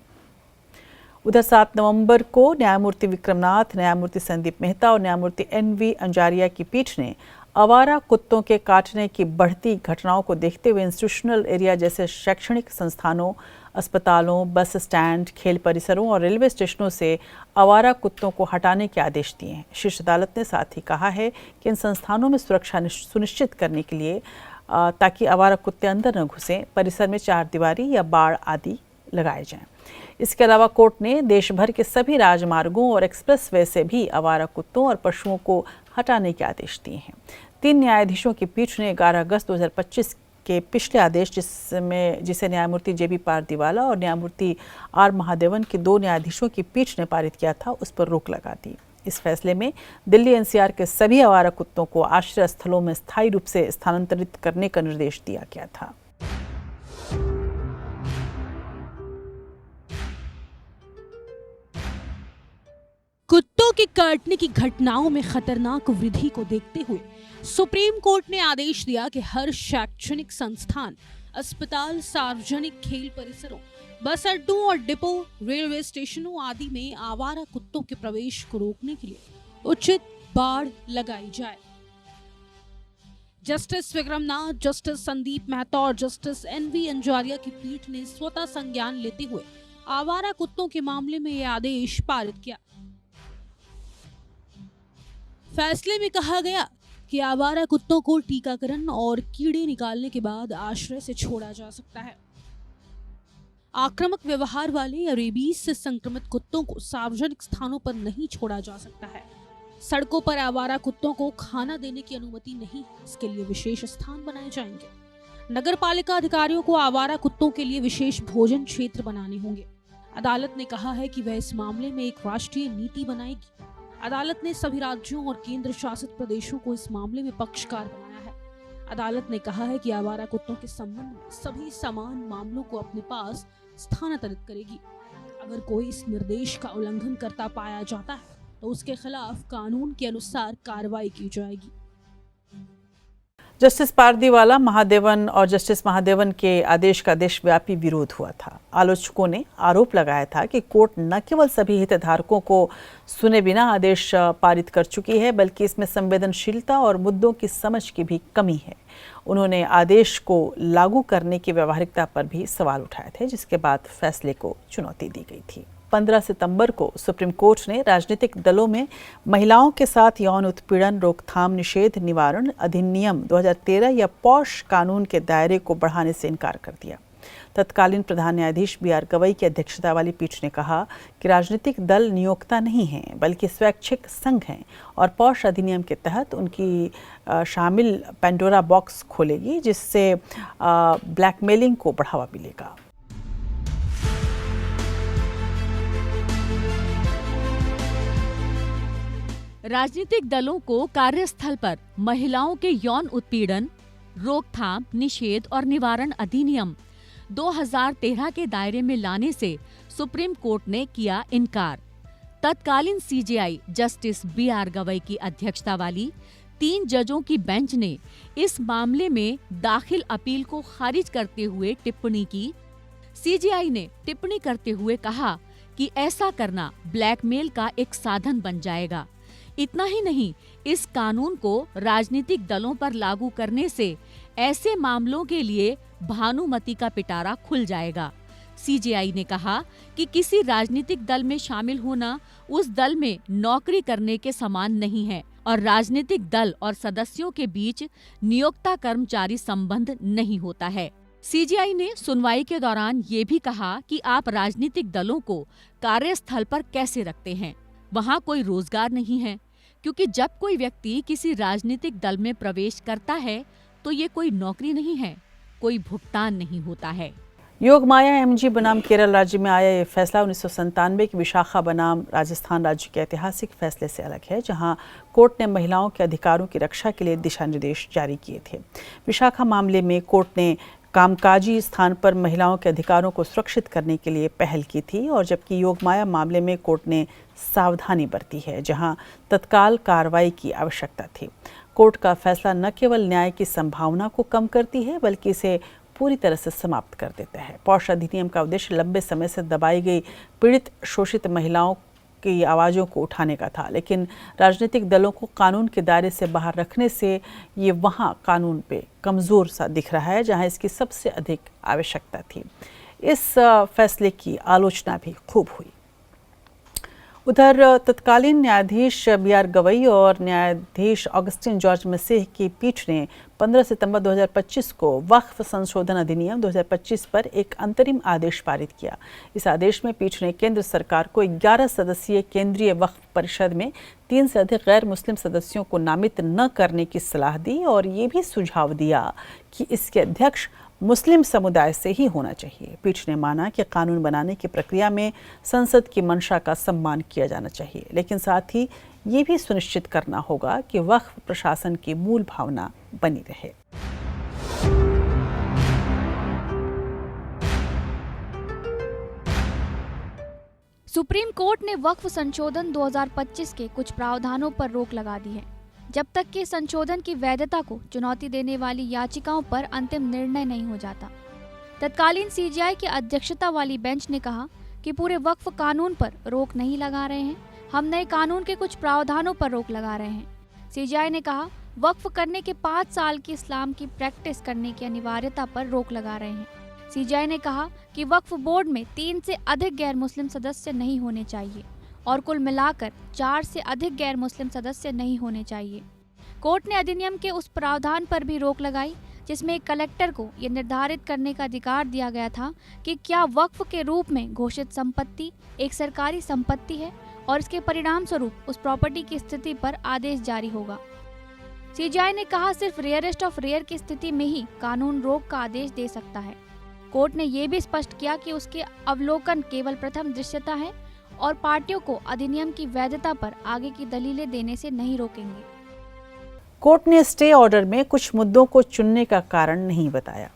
उधर 7 नवंबर को न्यायमूर्ति विक्रमनाथ, न्यायमूर्ति संदीप मेहता और न्यायमूर्ति NV अंजारिया की पीठ ने आवारा कुत्तों के काटने की बढ़ती घटनाओं को देखते हुए इंस्टीट्यूशनल एरिया जैसे शैक्षणिक संस्थानों, अस्पतालों, बस स्टैंड, खेल परिसरों और रेलवे स्टेशनों से आवारा कुत्तों को हटाने के आदेश दिए हैं। शीर्ष अदालत ने साथ ही कहा है कि इन संस्थानों में सुरक्षा सुनिश्चित करने के लिए ताकि आवारा कुत्ते अंदर न घुसें। परिसर में चारदीवारी या बाड़ आदि लगाए जाएं। इसके अलावा कोर्ट ने देश भर के सभी राजमार्गों और एक्सप्रेसवे से भी आवारा कुत्तों और पशुओं को हटाने के आदेश दिए हैं। 3 न्यायाधीशों की पीठ ने 11 अगस्त 2025 के पिछले आदेश जिसे न्यायमूर्ति JB पारदीवाला और न्यायमूर्ति R महादेवन की 2 न्यायाधीशों की पीठ ने पारित किया था, उस पर रोक लगा दी। इस फैसले में दिल्ली NCR के सभी आवारा कुत्तों को आश्रय स्थलों में स्थायी रूप से स्थानांतरित करने का निर्देश दिया गया था। कुत्तों के काटने की घटनाओं में खतरनाक वृद्धि को देखते हुए सुप्रीम कोर्ट ने आदेश दिया कि हर शैक्षणिक संस्थान, अस्पताल, सार्वजनिक खेल परिसरों, बस अड्डों और डिपो, रेलवे स्टेशनों आदि में आवारा कुत्तों के प्रवेश को रोकने के लिए उचित बाड़ लगाई जाए। जस्टिस विक्रमनाथ, जस्टिस संदीप मेहता और जस्टिस NV अंजारिया की पीठ ने स्वतः संज्ञान लेते हुए आवारा कुत्तों के मामले में यह आदेश पारित किया। फैसले में कहा गया कि आवारा कुत्तों को टीकाकरण और कीड़े निकालने के बाद आश्रय से छोड़ा जा सकता है। आक्रामक व्यवहार वाले या रेबीज से संक्रमित कुत्तों को सार्वजनिक स्थानों पर नहीं छोड़ा जा सकता है। सड़कों पर आवारा कुत्तों को खाना देने की अनुमति नहीं, इसके लिए विशेष स्थान बनाए जाएंगे। नगर पालिका अधिकारियों को आवारा कुत्तों के लिए विशेष भोजन क्षेत्र बनाने होंगे। अदालत ने कहा है कि वह इस मामले में एक राष्ट्रीय नीति बनाएगी। अदालत ने सभी राज्यों और केंद्र शासित प्रदेशों को इस मामले में पक्षकार बनाया है। अदालत ने कहा है कि आवारा कुत्तों के संबंध में सभी समान मामलों को अपने पास स्थानांतरित करेगी। अगर कोई इस निर्देश का उल्लंघन करता पाया जाता है तो उसके खिलाफ कानून के अनुसार कार्रवाई की जाएगी। जस्टिस पारदीवाला, महादेवन और जस्टिस महादेवन के आदेश का देशव्यापी विरोध हुआ था। आलोचकों ने आरोप लगाया था कि कोर्ट न केवल सभी हितधारकों को सुने बिना आदेश पारित कर चुकी है, बल्कि इसमें संवेदनशीलता और मुद्दों की समझ की भी कमी है। उन्होंने आदेश को लागू करने की व्यावहारिकता पर भी सवाल उठाए थे, जिसके बाद फैसले को चुनौती दी गई थी। 15 सितंबर को सुप्रीम कोर्ट ने राजनीतिक दलों में महिलाओं के साथ यौन उत्पीड़न रोकथाम निषेध निवारण अधिनियम 2013 या पॉश कानून के दायरे को बढ़ाने से इनकार कर दिया। तत्कालीन प्रधान न्यायाधीश BR गवई की अध्यक्षता वाली पीठ ने कहा कि राजनीतिक दल नियोक्ता नहीं हैं, बल्कि स्वैच्छिक संघ हैं और पॉश अधिनियम के तहत उनकी शामिल पेंडोरा बॉक्स खोलेगी, जिससे ब्लैकमेलिंग को बढ़ावा मिलेगा। राजनीतिक दलों को कार्यस्थल पर महिलाओं के यौन उत्पीड़न रोकथाम निषेध और निवारण अधिनियम 2013 के दायरे में लाने से सुप्रीम कोर्ट ने किया इनकार। तत्कालीन CJI जस्टिस BR गवई की अध्यक्षता वाली 3 जजों की बेंच ने इस मामले में दाखिल अपील को खारिज करते हुए टिप्पणी की। CJI ने टिप्पणी करते हुए कहा कि ऐसा करना ब्लैकमेल का एक साधन बन जाएगा। इतना ही नहीं, इस कानून को राजनीतिक दलों पर लागू करने से ऐसे मामलों के लिए भानुमति का पिटारा खुल जाएगा। CJI ने कहा कि किसी राजनीतिक दल में शामिल होना उस दल में नौकरी करने के समान नहीं है और राजनीतिक दल और सदस्यों के बीच नियोक्ता कर्मचारी संबंध नहीं होता है। CJI ने सुनवाई के दौरान ये भी कहा कि आप राजनीतिक दलों को कार्यस्थल पर कैसे रखते हैं, वहाँ कोई रोजगार नहीं है, क्योंकि जब कोई व्यक्ति किसी राजनीतिक दल में प्रवेश करता है तो ये कोई नौकरी नहीं है, कोई भुगतान नहीं होता है। योगमाया MG बनाम केरल राज्य में आया ये फैसला 1997 की विशाखा बनाम राजस्थान राज्य के ऐतिहासिक फैसले से अलग है, जहां कोर्ट ने महिलाओं के अधिकारों की रक्षा के लिए दिशा निर्देश जारी किए थे। विशाखा मामले में कोर्ट ने कामकाजी स्थान पर महिलाओं के अधिकारों को सुरक्षित करने के लिए पहल की थी, और जबकि योगमाया मामले में कोर्ट ने सावधानी बरती है, जहां तत्काल कार्रवाई की आवश्यकता थी। कोर्ट का फैसला न केवल न्याय की संभावना को कम करती है, बल्कि इसे पूरी तरह से समाप्त कर देता है। पॉश अधिनियम का उद्देश्य लंबे समय से दबाई गई पीड़ित शोषित महिलाओं की आवाज़ों को उठाने का था, लेकिन राजनीतिक दलों को कानून के दायरे से बाहर रखने से ये वहाँ कानून पे कमज़ोर सा दिख रहा है, जहाँ इसकी सबसे अधिक आवश्यकता थी। इस फैसले की आलोचना भी खूब हुई। उधर तत्कालीन न्यायाधीश बी.आर. गवई और न्यायाधीश ऑगस्टिन जॉर्ज मसीह की पीठ ने 15 सितंबर 2025 को वक्फ संशोधन अधिनियम 2025 पर एक अंतरिम आदेश पारित किया। इस आदेश में पीठ ने केंद्र सरकार को 11 सदस्यीय केंद्रीय वक्फ परिषद में 3 से अधिक गैर मुस्लिम सदस्यों को नामित न करने की सलाह दी और ये भी सुझाव दिया कि इसके अध्यक्ष मुस्लिम समुदाय से ही होना चाहिए। पीठ ने माना कि कानून बनाने की प्रक्रिया में संसद की मंशा का सम्मान किया जाना चाहिए, लेकिन साथ ही ये भी सुनिश्चित करना होगा कि वक्फ प्रशासन की मूल भावना बनी रहे। सुप्रीम कोर्ट ने वक्फ संशोधन 2025 के कुछ प्रावधानों पर रोक लगा दी है, जब तक कि संशोधन की वैधता को चुनौती देने वाली याचिकाओं पर अंतिम निर्णय नहीं हो जाता। तत्कालीन सीजेआई की अध्यक्षता वाली बेंच ने कहा कि पूरे वक्फ कानून पर रोक नहीं लगा रहे हैं, हम नए कानून के कुछ प्रावधानों पर रोक लगा रहे हैं। सीजेआई ने कहा वक्फ करने के 5 साल की इस्लाम की प्रैक्टिस करने की अनिवार्यता पर रोक लगा रहे हैं। सीजेआई ने कहा कि वक्फ बोर्ड में 3 से अधिक गैर मुस्लिम सदस्य नहीं होने चाहिए और कुल मिलाकर 4 से अधिक गैर मुस्लिम सदस्य नहीं होने चाहिए। कोर्ट ने अधिनियम के उस प्रावधान पर भी रोक लगाई जिसमें कलेक्टर को यह निर्धारित करने का अधिकार दिया गया था कि क्या वक्फ के रूप में घोषित संपत्ति एक सरकारी संपत्ति है और इसके परिणाम स्वरूप उस प्रॉपर्टी की स्थिति पर आदेश जारी होगा। सीजेआई ने कहा सिर्फ रेयरेस्ट ऑफ रेयर की स्थिति में ही कानून रोक का आदेश दे सकता है। कोर्ट ने यह भी स्पष्ट किया कि उसके अवलोकन केवल प्रथम दृश्यता है और पार्टियों को अधिनियम की वैधता पर आगे की दलीलें देने से नहीं रोकेंगे। कोर्ट ने स्टे ऑर्डर में कुछ मुद्दों को चुनने का कारण नहीं बताया।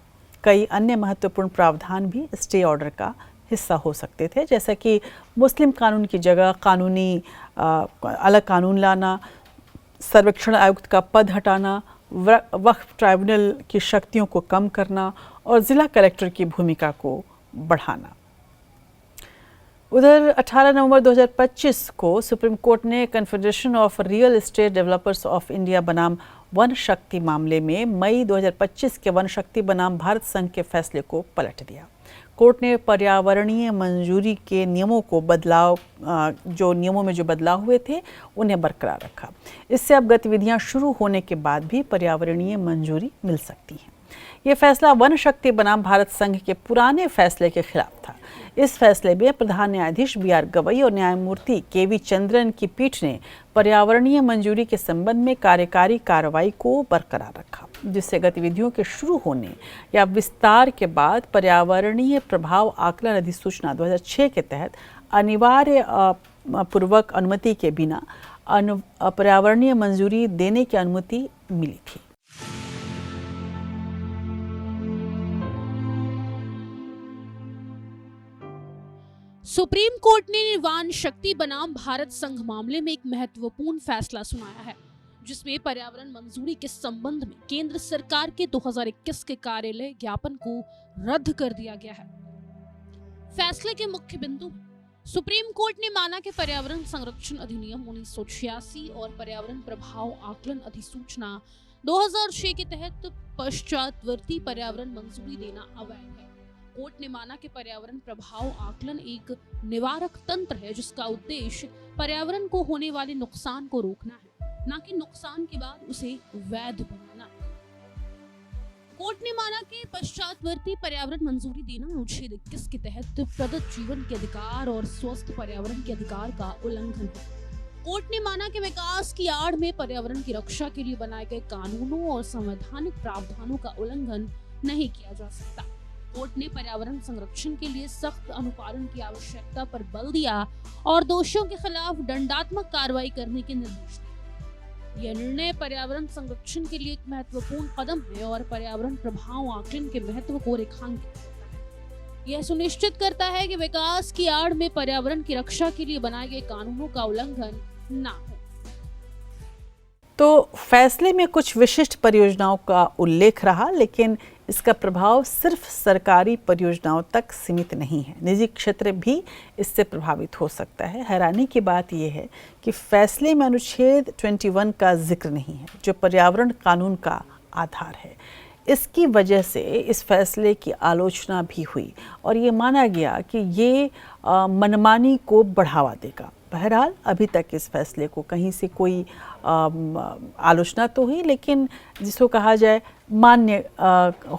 कई अन्य महत्वपूर्ण प्रावधान भी स्टे ऑर्डर का हिस्सा हो सकते थे, जैसा कि मुस्लिम कानून की जगह अलग कानून लाना, सर्वेक्षण आयुक्त का पद हटाना, वक्फ ट्राइब्यूनल की शक्तियों को कम करना और जिला कलेक्टर की भूमिका को बढ़ाना। उधर 18 नवंबर 2025 को सुप्रीम कोर्ट ने confederation of real estate developers of India बनाम वन शक्ति मामले में मई 2025 के वन शक्ति बनाम भारत संघ के फैसले को पलट दिया। कोर्ट ने पर्यावरणीय मंजूरी के नियमों को नियमों में जो बदलाव हुए थे उन्हें बरकरार रखा। इससे अब गतिविधियां शुरू होने के बाद भी पर्यावरणीय मंजूरी मिल सकती है। ये फैसला वन शक्ति बनाम भारत संघ के पुराने फैसले के खिलाफ था। इस फैसले में प्रधान न्यायाधीश बी.आर. गवई और न्यायमूर्ति के.वी. चंद्रन की पीठ ने पर्यावरणीय मंजूरी के संबंध में कार्यकारी कार्रवाई को बरकरार रखा, जिससे गतिविधियों के शुरू होने या विस्तार के बाद पर्यावरणीय प्रभाव आकलन अधिसूचना 2006 के तहत अनिवार्य पूर्वक अनुमति के बिना पर्यावरणीय मंजूरी देने की अनुमति मिली थी। सुप्रीम कोर्ट ने वन शक्ति बनाम भारत संघ मामले में एक महत्वपूर्ण फैसला सुनाया है, जिसमें पर्यावरण मंजूरी के संबंध में केंद्र सरकार के 2021 के कार्यालय ज्ञापन को रद्द कर दिया गया है। फैसले के मुख्य बिंदु: सुप्रीम कोर्ट ने माना कि पर्यावरण संरक्षण अधिनियम 1986 और पर्यावरण प्रभाव आकलन अधिसूचना 2006 के तहत पश्चातवर्ती पर्यावरण मंजूरी देना अवैध है। कोर्ट ने माना कि पर्यावरण प्रभाव आकलन एक निवारक तंत्र है, जिसका उद्देश्य पर्यावरण को होने वाले नुकसान को रोकना है, न कि नुकसान के बाद उसे वैध बनाना। कोर्ट ने माना कि पश्चातवर्ती पर्यावरण मंजूरी देना अनुच्छेद 21 के तहत प्रदत्त जीवन के अधिकार और स्वस्थ पर्यावरण के अधिकार का उल्लंघन है। कोर्ट ने माना कि विकास की आड़ में पर्यावरण की रक्षा के लिए बनाए गए कानूनों और संवैधानिक प्रावधानों का उल्लंघन नहीं किया जा सकता। कोर्ट ने पर्यावरण संरक्षण के लिए सख्त अनुपालन की आवश्यकता पर बल दिया और दोषियों के खिलाफ दंडात्मक कार्रवाई करने के निर्देश दिए। यह निर्णय पर्यावरण संरक्षण के लिए एक महत्वपूर्ण कदम है और पर्यावरण प्रभाव आकलन के महत्व को रेखांकित करता है। यह सुनिश्चित करता है कि विकास की आड़ में पर्यावरण की रक्षा के लिए बनाए गए कानूनों का उल्लंघन न हो। तो फैसले में कुछ विशिष्ट परियोजनाओं का उल्लेख रहा, लेकिन इसका प्रभाव सिर्फ सरकारी परियोजनाओं तक सीमित नहीं है, निजी क्षेत्र भी इससे प्रभावित हो सकता है। हैरानी की बात यह है कि फैसले में अनुच्छेद 21 का जिक्र नहीं है, जो पर्यावरण कानून का आधार है। इसकी वजह से इस फैसले की आलोचना भी हुई और ये माना गया कि ये मनमानी को बढ़ावा देगा। बहरहाल अभी तक इस फैसले को कहीं से कोई आलोचना तो हुई, लेकिन जिसको कहा जाए मान्य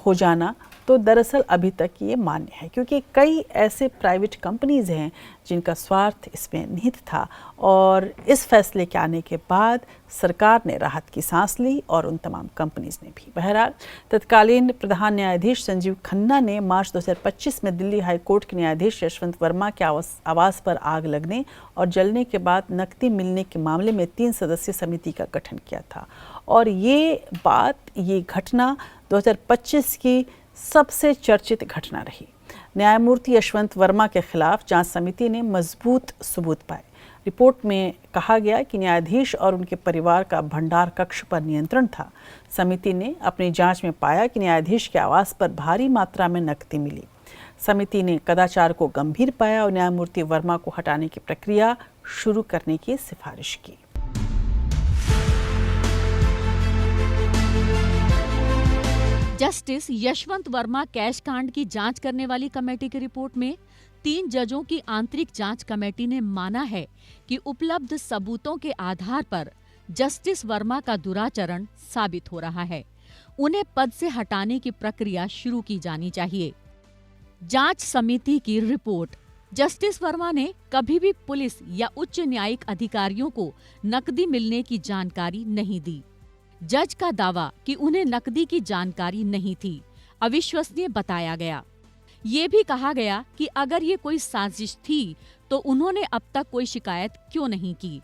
हो जाना, तो दरअसल अभी तक ये मान्य है, क्योंकि कई ऐसे प्राइवेट कंपनीज़ हैं जिनका स्वार्थ इसमें निहित था और इस फैसले के आने के बाद सरकार ने राहत की सांस ली और उन तमाम कंपनीज़ ने भी। बहरहाल तत्कालीन प्रधान न्यायाधीश संजीव खन्ना ने मार्च 2025 में दिल्ली हाई कोर्ट के न्यायाधीश यशवंत वर्मा के आवास पर आग लगने और जलने के बाद नकदी मिलने के मामले में 3 सदस्यीय समिति का गठन किया था और ये घटना 2025 की सबसे चर्चित घटना रही। न्यायमूर्ति यशवंत वर्मा के खिलाफ जांच समिति ने मजबूत सबूत पाए। रिपोर्ट में कहा गया कि न्यायाधीश और उनके परिवार का भंडार कक्ष पर नियंत्रण था। समिति ने अपनी जांच में पाया कि न्यायाधीश के आवास पर भारी मात्रा में नकदी मिली। समिति ने कदाचार को गंभीर पाया और न्यायमूर्ति वर्मा को हटाने की प्रक्रिया शुरू करने की सिफारिश की। जस्टिस यशवंत वर्मा कैश कांड की जांच करने वाली कमेटी की रिपोर्ट में 3 जजों की आंतरिक जांच कमेटी ने माना है कि उपलब्ध सबूतों के आधार पर जस्टिस वर्मा का दुराचरण साबित हो रहा है। उन्हें पद से हटाने की प्रक्रिया शुरू की जानी चाहिए। जांच समिति की रिपोर्ट। जस्टिस वर्मा ने कभी भी पुलिस या उच्च न्यायिक अधिकारियों को नकदी मिलने की जानकारी नहीं दी। जज का दावा कि उन्हें नकदी की जानकारी नहीं थी अविश्वसनीय बताया गया। ये भी कहा गया कि अगर ये कोई साजिश थी तो उन्होंने अब तक कोई शिकायत क्यों नहीं की।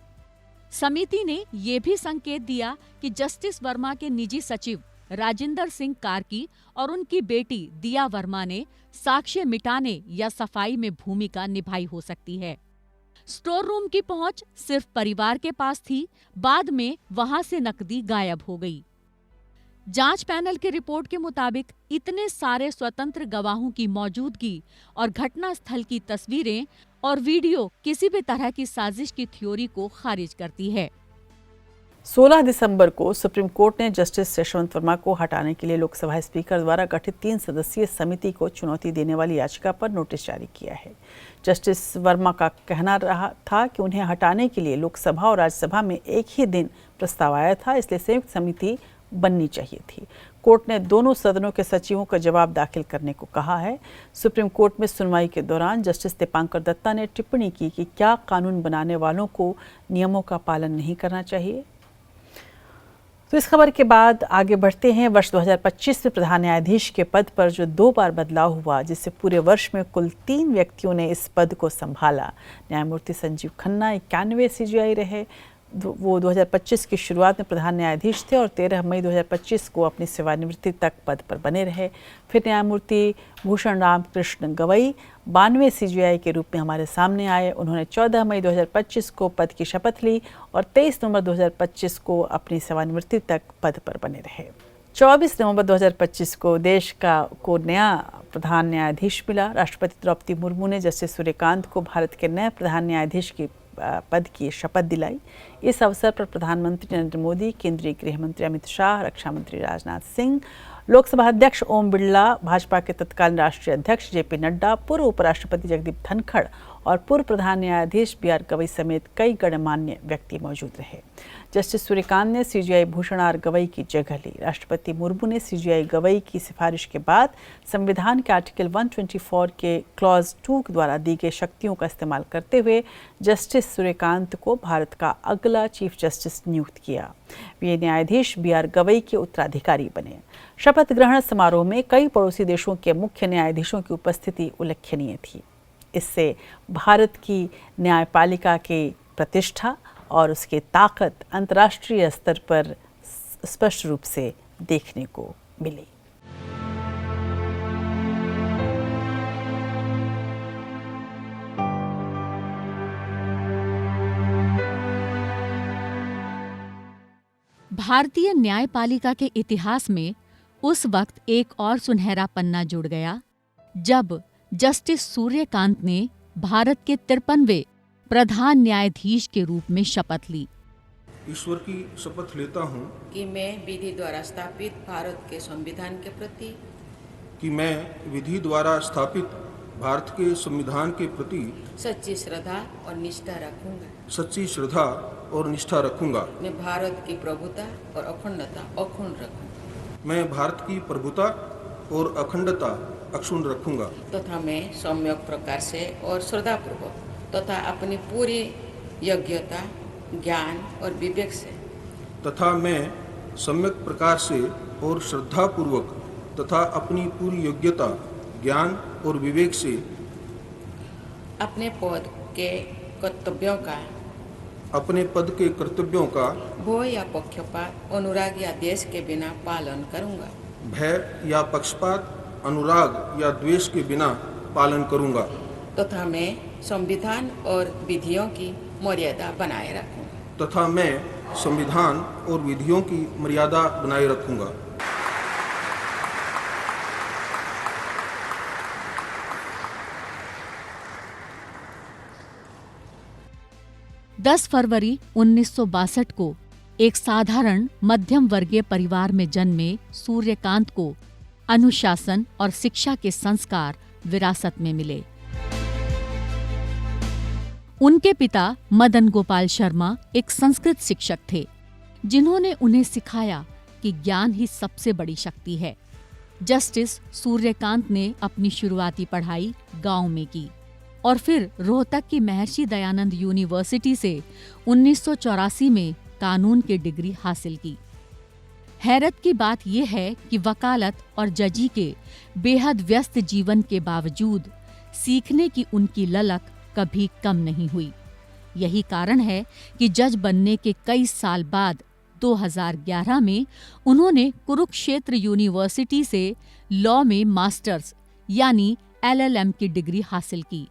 समिति ने ये भी संकेत दिया कि जस्टिस वर्मा के निजी सचिव राजिंदर सिंह कार्की और उनकी बेटी दिया वर्मा ने साक्ष्य मिटाने या सफाई में भूमिका निभाई हो सकती है। स्टोर रूम की पहुंच सिर्फ परिवार के पास थी, बाद में वहां से नकदी गायब हो गई। जांच पैनल की रिपोर्ट के मुताबिक इतने सारे स्वतंत्र गवाहों की मौजूदगी और घटना स्थल की तस्वीरें और वीडियो किसी भी तरह की साजिश की थ्योरी को खारिज करती है। 16 दिसंबर को सुप्रीम कोर्ट ने जस्टिस यशवंत वर्मा को हटाने के लिए लोकसभा स्पीकर द्वारा गठित 3 सदस्यीय समिति को चुनौती देने वाली याचिका पर नोटिस जारी किया है। जस्टिस वर्मा का कहना रहा था कि उन्हें हटाने के लिए लोकसभा और राज्यसभा में एक ही दिन प्रस्ताव आया था, इसलिए संयुक्त समिति बननी चाहिए थी। कोर्ट ने दोनों सदनों के सचिवों का जवाब दाखिल करने को कहा है। सुप्रीम कोर्ट में सुनवाई के दौरान जस्टिस दीपांकर दत्ता ने टिप्पणी की कि क्या कानून बनाने वालों को नियमों का पालन नहीं करना चाहिए। तो इस खबर के बाद आगे बढ़ते हैं। वर्ष 2025 में प्रधान न्यायाधीश के पद पर जो 2 बार बदलाव हुआ, जिससे पूरे वर्ष में कुल 3 व्यक्तियों ने इस पद को संभाला। न्यायमूर्ति संजीव खन्ना 91वें सीजीआई रहे। वो 2025 की शुरुआत में प्रधान न्यायाधीश थे और 13 मई 2025 को अपनी सेवानिवृत्ति तक पद पर बने रहे। फिर न्यायमूर्ति भूषण राम कृष्ण गवई 92वें सीजीआई के रूप में हमारे सामने आए। उन्होंने 14 मई 2025 को पद की शपथ ली और 23 नवंबर 2025 को अपनी सेवानिवृत्ति तक पद पर बने रहे। 24 नवंबर 2025 को देश को नया प्रधान न्यायाधीश मिला। राष्ट्रपति द्रौपदी मुर्मू ने जस्टिस सूर्यकांत को भारत के नए प्रधान न्यायाधीश की पद की शपथ दिलाई। इस अवसर पर प्रधानमंत्री नरेंद्र मोदी, केंद्रीय गृह मंत्री अमित शाह, रक्षा मंत्री राजनाथ सिंह, लोकसभा अध्यक्ष ओम बिरला, भाजपा के तत्कालीन राष्ट्रीय अध्यक्ष जेपी नड्डा, पूर्व उपराष्ट्रपति जगदीप धनखड़ और पूर्व प्रधान न्यायाधीश बी आर गवई समेत कई गणमान्य व्यक्ति मौजूद रहे। जस्टिस सूर्यकांत ने सीजीआई भूषण आर गवई की जगह ली। राष्ट्रपति मुर्मू ने सीजीआई गवई की सिफारिश के बाद संविधान के आर्टिकल 124 के क्लॉज 2 द्वारा दी गई शक्तियों का इस्तेमाल करते हुए जस्टिस सूर्यकांत को भारत का अगला चीफ जस्टिस नियुक्त किया। वे न्यायाधीश बी आर गवई के उत्तराधिकारी बने। शपथ ग्रहण समारोह में कई पड़ोसी देशों के मुख्य न्यायाधीशों की उपस्थिति उल्लेखनीय थी। इससे भारत की न्यायपालिका की प्रतिष्ठा और उसकी ताकत अंतर्राष्ट्रीय स्तर पर स्पष्ट रूप से देखने को मिली। भारतीय न्यायपालिका के इतिहास में उस वक्त एक और सुनहरा पन्ना जुड़ गया जब जस्टिस सूर्यकांत ने भारत के 53वें प्रधान न्यायाधीश के रूप में शपथ ली। ईश्वर की शपथ लेता हूँ कि मैं विधि द्वारा स्थापित भारत के संविधान के प्रति भारत के संविधान के प्रति सच्ची श्रद्धा और निष्ठा रखूंगा। सच्ची श्रद्धा और निष्ठा रखूंगा। मैं भारत की प्रभुता और अखंडता अक्षुण्ण रखूंगा। मैं भारत की प्रभुता और अखंडता अक्षुण्ण रखूंगा। तथा मैं सम्यक प्रकार से और श्रद्धापूर्वक तथा अपनी पूरी योग्यता, ज्ञान और विवेक से तथा मैं सम्यक प्रकार से और श्रद्धापूर्वक तथा अपनी पूरी योग्यता, ज्ञान और विवेक से अपने पद के कर्तव्यों का भय या पक्षपात, अनुराग या द्वेष के बिना पालन करूंगा। भय या पक्षपात, अनुराग या द्वेष के बिना पालन करूंगा। तथा मैं संविधान और विधियों की मर्यादा बनाए रखूंगा। तथा मैं संविधान और विधियों की मर्यादा बनाए रखूंगा। 10 फरवरी 1962 को एक साधारण मध्यम वर्गीय परिवार में जन्मे सूर्यकांत को अनुशासन और शिक्षा के संस्कार विरासत में मिले। उनके पिता मदन गोपाल शर्मा एक संस्कृत शिक्षक थे, जिन्होंने उन्हें सिखाया कि ज्ञान ही सबसे बड़ी शक्ति है। जस्टिस सूर्यकांत ने अपनी शुरुआती पढ़ाई गांव में की और फिर रोहतक की महर्षि दयानंद यूनिवर्सिटी से 1984 में कानून की डिग्री हासिल की। हैरत की बात यह है कि वकालत और जजी के बेहद व्यस्त जीवन के बावजूद सीखने की उनकी ललक कभी कम नहीं हुई। यही कारण है कि जज बनने के कई साल बाद 2011 में उन्होंने कुरुक्षेत्र यूनिवर्सिटी से लॉ में मास्टर्स यानी LLM की डिग्री हासिल की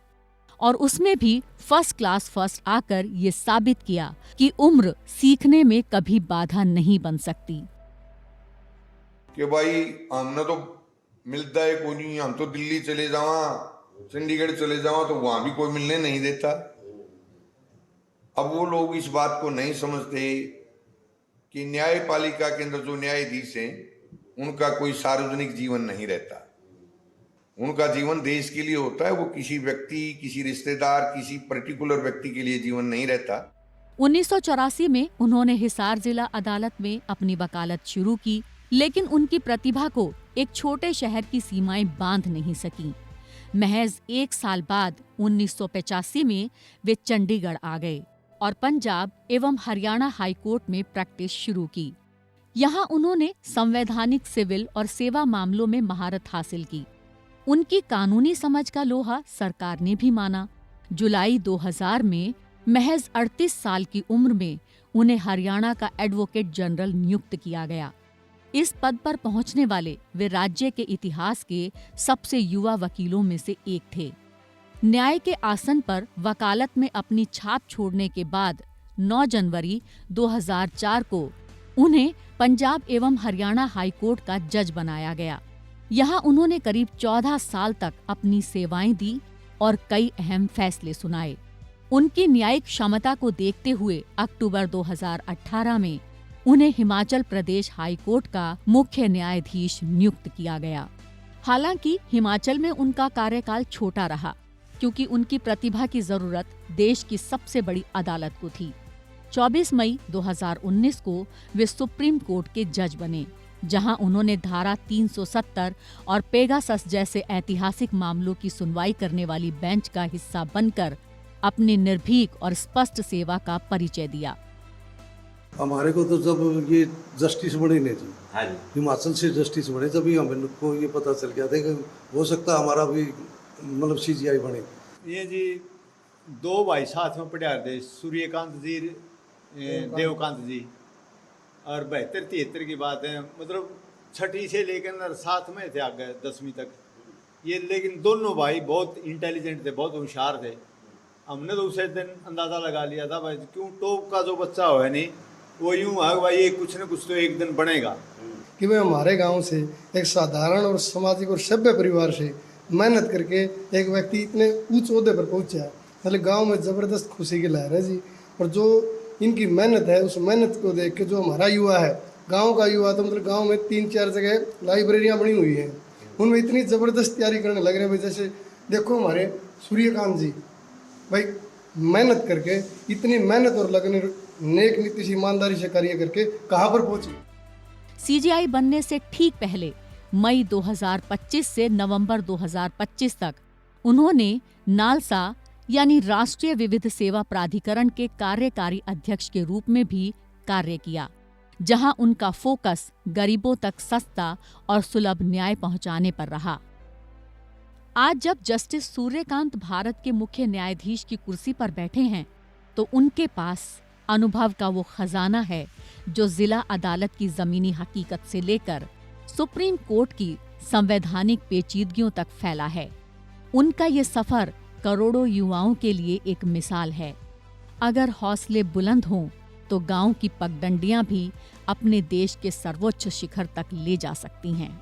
और उसमें भी फर्स्ट क्लास फर्स्ट आकर ये साबित किया कि उम्र सीखने में कभी बाधा नहीं बन सकती। कि भाई हमने तो मिलता है कोई नहीं, हम तो दिल्ली चले जावा, चंडीगढ़ चले जावा तो वहां भी कोई मिलने नहीं देता। अब वो लोग इस बात को नहीं समझते कि न्यायपालिका के अंदर जो न्यायाधीश हैं उनका कोई सार्वजनिक जीवन नहीं रहता। उनका जीवन देश के लिए होता है, वो किसी व्यक्ति, किसी रिश्तेदार, किसी पर्टिकुलर व्यक्ति के लिए जीवन नहीं रहता। 1984 में उन्होंने हिसार जिला अदालत में अपनी वकालत शुरू की, लेकिन उनकी प्रतिभा को एक छोटे शहर की सीमाएं बांध नहीं सकीं। महज 1 साल बाद 1985 में वे चंडीगढ़ आ गए और पंजाब एवं हरियाणा हाईकोर्ट में प्रैक्टिस शुरू की। यहाँ उन्होंने संवैधानिक, सिविल और सेवा मामलों में महारत हासिल की। उनकी कानूनी समझ का लोहा सरकार ने भी माना। जुलाई 2000 में महज 38 साल की उम्र में उन्हें हरियाणा का एडवोकेट जनरल नियुक्त किया गया। इस पद पर पहुंचने वाले वे राज्य के इतिहास के सबसे युवा वकीलों में से एक थे। न्याय के आसन पर वकालत में अपनी छाप छोड़ने के बाद 9 जनवरी 2004 को उन्हें पंजाब एवं हरियाणा हाईकोर्ट का जज बनाया गया। यहाँ उन्होंने करीब 14 साल तक अपनी सेवाएं दी और कई अहम फैसले सुनाए। उनकी न्यायिक क्षमता को देखते हुए अक्टूबर 2018 में उन्हें हिमाचल प्रदेश हाईकोर्ट का मुख्य न्यायाधीश नियुक्त किया गया। हालांकि हिमाचल में उनका कार्यकाल छोटा रहा, क्योंकि उनकी प्रतिभा की जरूरत देश की सबसे बड़ी अदालत को थी। 24 मई 2019 को वे सुप्रीम कोर्ट के जज बने, जहां उन्होंने धारा 370 और पेगासस जैसे ऐतिहासिक मामलों की सुनवाई करने वाली बेंच का हिस्सा बनकर अपनी निर्भीक और स्पष्ट सेवा का परिचय दिया। हमारे को तो जब ये जस्टिस बने नहीं जी, हाँ जी, हिमाचल से जस्टिस बने, तभी हमको ये पता चल गया था कि हो सकता हमारा भी मतलब CGI बने। ये जी 2 भाई साथ में पढ़ा थे, सूर्यकांत जी, देवकांत जी, और 72-73 की बात है, मतलब 6ठी से लेकर साथ में थे आगे 10वीं तक ये। लेकिन दोनों भाई बहुत इंटेलिजेंट थे, बहुत होशियार थे। हमने तो उसे दिन अंदाज़ा लगा लिया था भाई, क्यों टॉप का जो बच्चा हो है नहीं, वो यूँ है भाई ये कुछ न कुछ तो एक दिन बनेगा। कि मैं हमारे गांव से एक साधारण और सामाजिक और सभ्य परिवार से मेहनत करके एक व्यक्ति इतने ऊंच ओहदे पर पहुंचा है, मतलब गांव में ज़बरदस्त खुशी की लहर है जी। और जो इनकी मेहनत है, उस मेहनत को देख के जो हमारा युवा है, गांव का युवा, तो मतलब गांव में 3-4 जगह लाइब्रेरियां बनी हुई हैं, उनमें इतनी ज़बरदस्त तैयारी करने लग रहे हैं। जैसे देखो हमारे सूर्यकांत जी भाई मेहनत करके, इतनी मेहनत और लगन, नेक नीति से, ईमानदारी से कार्य करके कहाँ पर पहुंचे। सीजीआई बनने से ठीक पहले मई 2025 से नवंबर 2025 तक उन्होंने नालसा यानी राष्ट्रीय विविध सेवा प्राधिकरण के कार्यकारी अध्यक्ष के रूप में भी कार्य किया, जहां उनका फोकस गरीबों तक सस्ता और सुलभ न्याय पहुंचाने पर रहा। आज जब जस्टिस सूर्यकांत भारत के मुख्य न्यायाधीश की कुर्सी पर बैठे हैं, तो उनके पास अनुभव का वो खजाना है जो जिला अदालत की जमीनी हकीकत से लेकर सुप्रीम कोर्ट की संवैधानिक पेचीदगियों तक फैला है। उनका ये सफर करोड़ों युवाओं के लिए एक मिसाल है। अगर हौसले बुलंद हों तो गांव की पगडंडियां भी अपने देश के सर्वोच्च शिखर तक ले जा सकती हैं।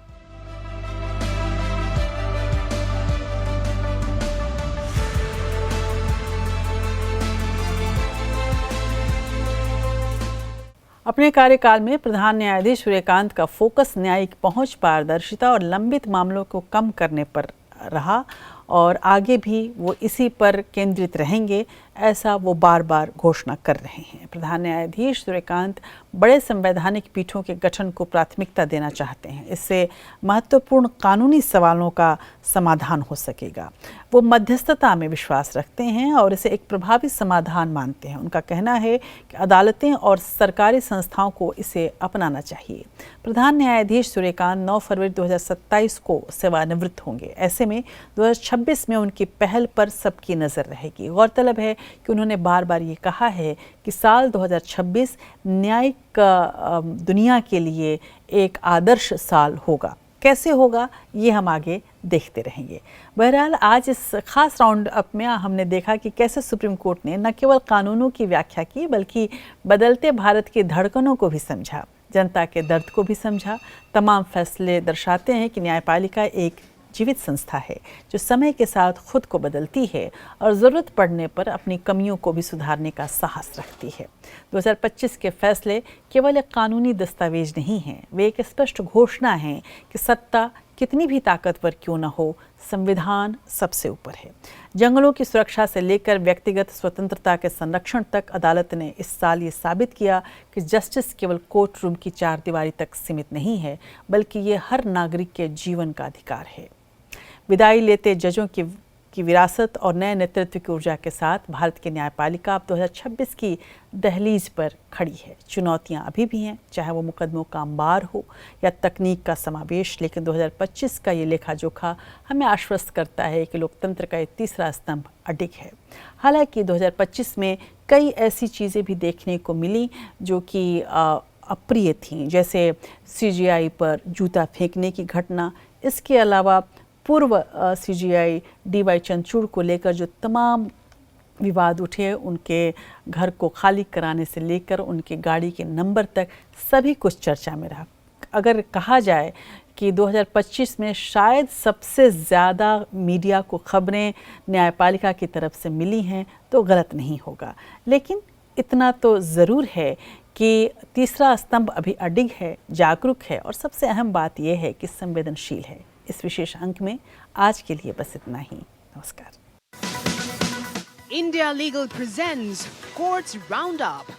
अपने कार्यकाल में प्रधान न्यायाधीश सूर्यकांत का फोकस न्यायिक पहुंच, पारदर्शिता और लंबित मामलों को कम करने पर रहा और आगे भी वो इसी पर केंद्रित रहेंगे, ऐसा वो बार बार घोषणा कर रहे हैं। प्रधान न्यायाधीश सूर्यकांत बड़े संवैधानिक पीठों के गठन को प्राथमिकता देना चाहते हैं। इससे महत्वपूर्ण कानूनी सवालों का समाधान हो सकेगा। वो मध्यस्थता में विश्वास रखते हैं और इसे एक प्रभावी समाधान मानते हैं। उनका कहना है कि अदालतें और सरकारी संस्थाओं को इसे अपनाना चाहिए। प्रधान न्यायाधीश सूर्यकांत 9 फरवरी 2027 को सेवानिवृत्त होंगे। ऐसे में 2026 में उनकी पहल पर सबकी नज़र रहेगी। गौरतलब है कि उन्होंने बार बार ये कहा है कि साल 2026 न्यायिक दुनिया के लिए एक आदर्श साल होगा। कैसे होगा ये हम आगे देखते रहेंगे। बहरहाल आज इस खास राउंड अप में हमने देखा कि कैसे सुप्रीम कोर्ट ने न केवल कानूनों की व्याख्या की बल्कि बदलते भारत की धड़कनों को भी समझा, जनता के दर्द को भी समझा। तमाम फैसले दर्शाते हैं कि न्यायपालिका एक जीवित संस्था है जो समय के साथ खुद को बदलती है और ज़रूरत पड़ने पर अपनी कमियों को भी सुधारने का साहस रखती है। 2025 के फैसले केवल एक कानूनी दस्तावेज नहीं हैं, वे एक स्पष्ट घोषणा है कि सत्ता कितनी भी ताकतवर क्यों न हो, संविधान सबसे ऊपर है। जंगलों की सुरक्षा से लेकर व्यक्तिगत स्वतंत्रता के संरक्षण तक अदालत ने इस साल ये साबित किया कि जस्टिस केवल कोर्ट रूम की चार दीवारी तक सीमित नहीं है, बल्कि ये हर नागरिक के जीवन का अधिकार है। विदाई लेते जजों की विरासत और नए नेतृत्व की ऊर्जा के साथ भारत की न्यायपालिका अब 2026 की दहलीज पर खड़ी है। चुनौतियां अभी भी हैं, चाहे वो मुकदमों का अंबार हो या तकनीक का समावेश, लेकिन 2025 का ये लेखा जोखा हमें आश्वस्त करता है कि लोकतंत्र का ये तीसरा स्तंभ अडिग है। हालांकि 2025 में कई ऐसी चीज़ें भी देखने को मिली जो कि अप्रिय थीं, जैसे सीजीआई पर जूता फेंकने की घटना। इसके अलावा पूर्व सीजीआई डीवाई चंद्रचूड़ को लेकर जो तमाम विवाद उठे, उनके घर को खाली कराने से लेकर उनके गाड़ी के नंबर तक सभी कुछ चर्चा में रहा। अगर कहा जाए कि 2025 में शायद सबसे ज़्यादा मीडिया को खबरें न्यायपालिका की तरफ से मिली हैं तो गलत नहीं होगा, लेकिन इतना तो ज़रूर है कि तीसरा स्तंभ अभी अडिग है, जागरूक है और सबसे अहम बात यह है कि संवेदनशील है। इस विशेष अंक में आज के लिए बस इतना ही। नमस्कार। India Legal presents Courts Roundup.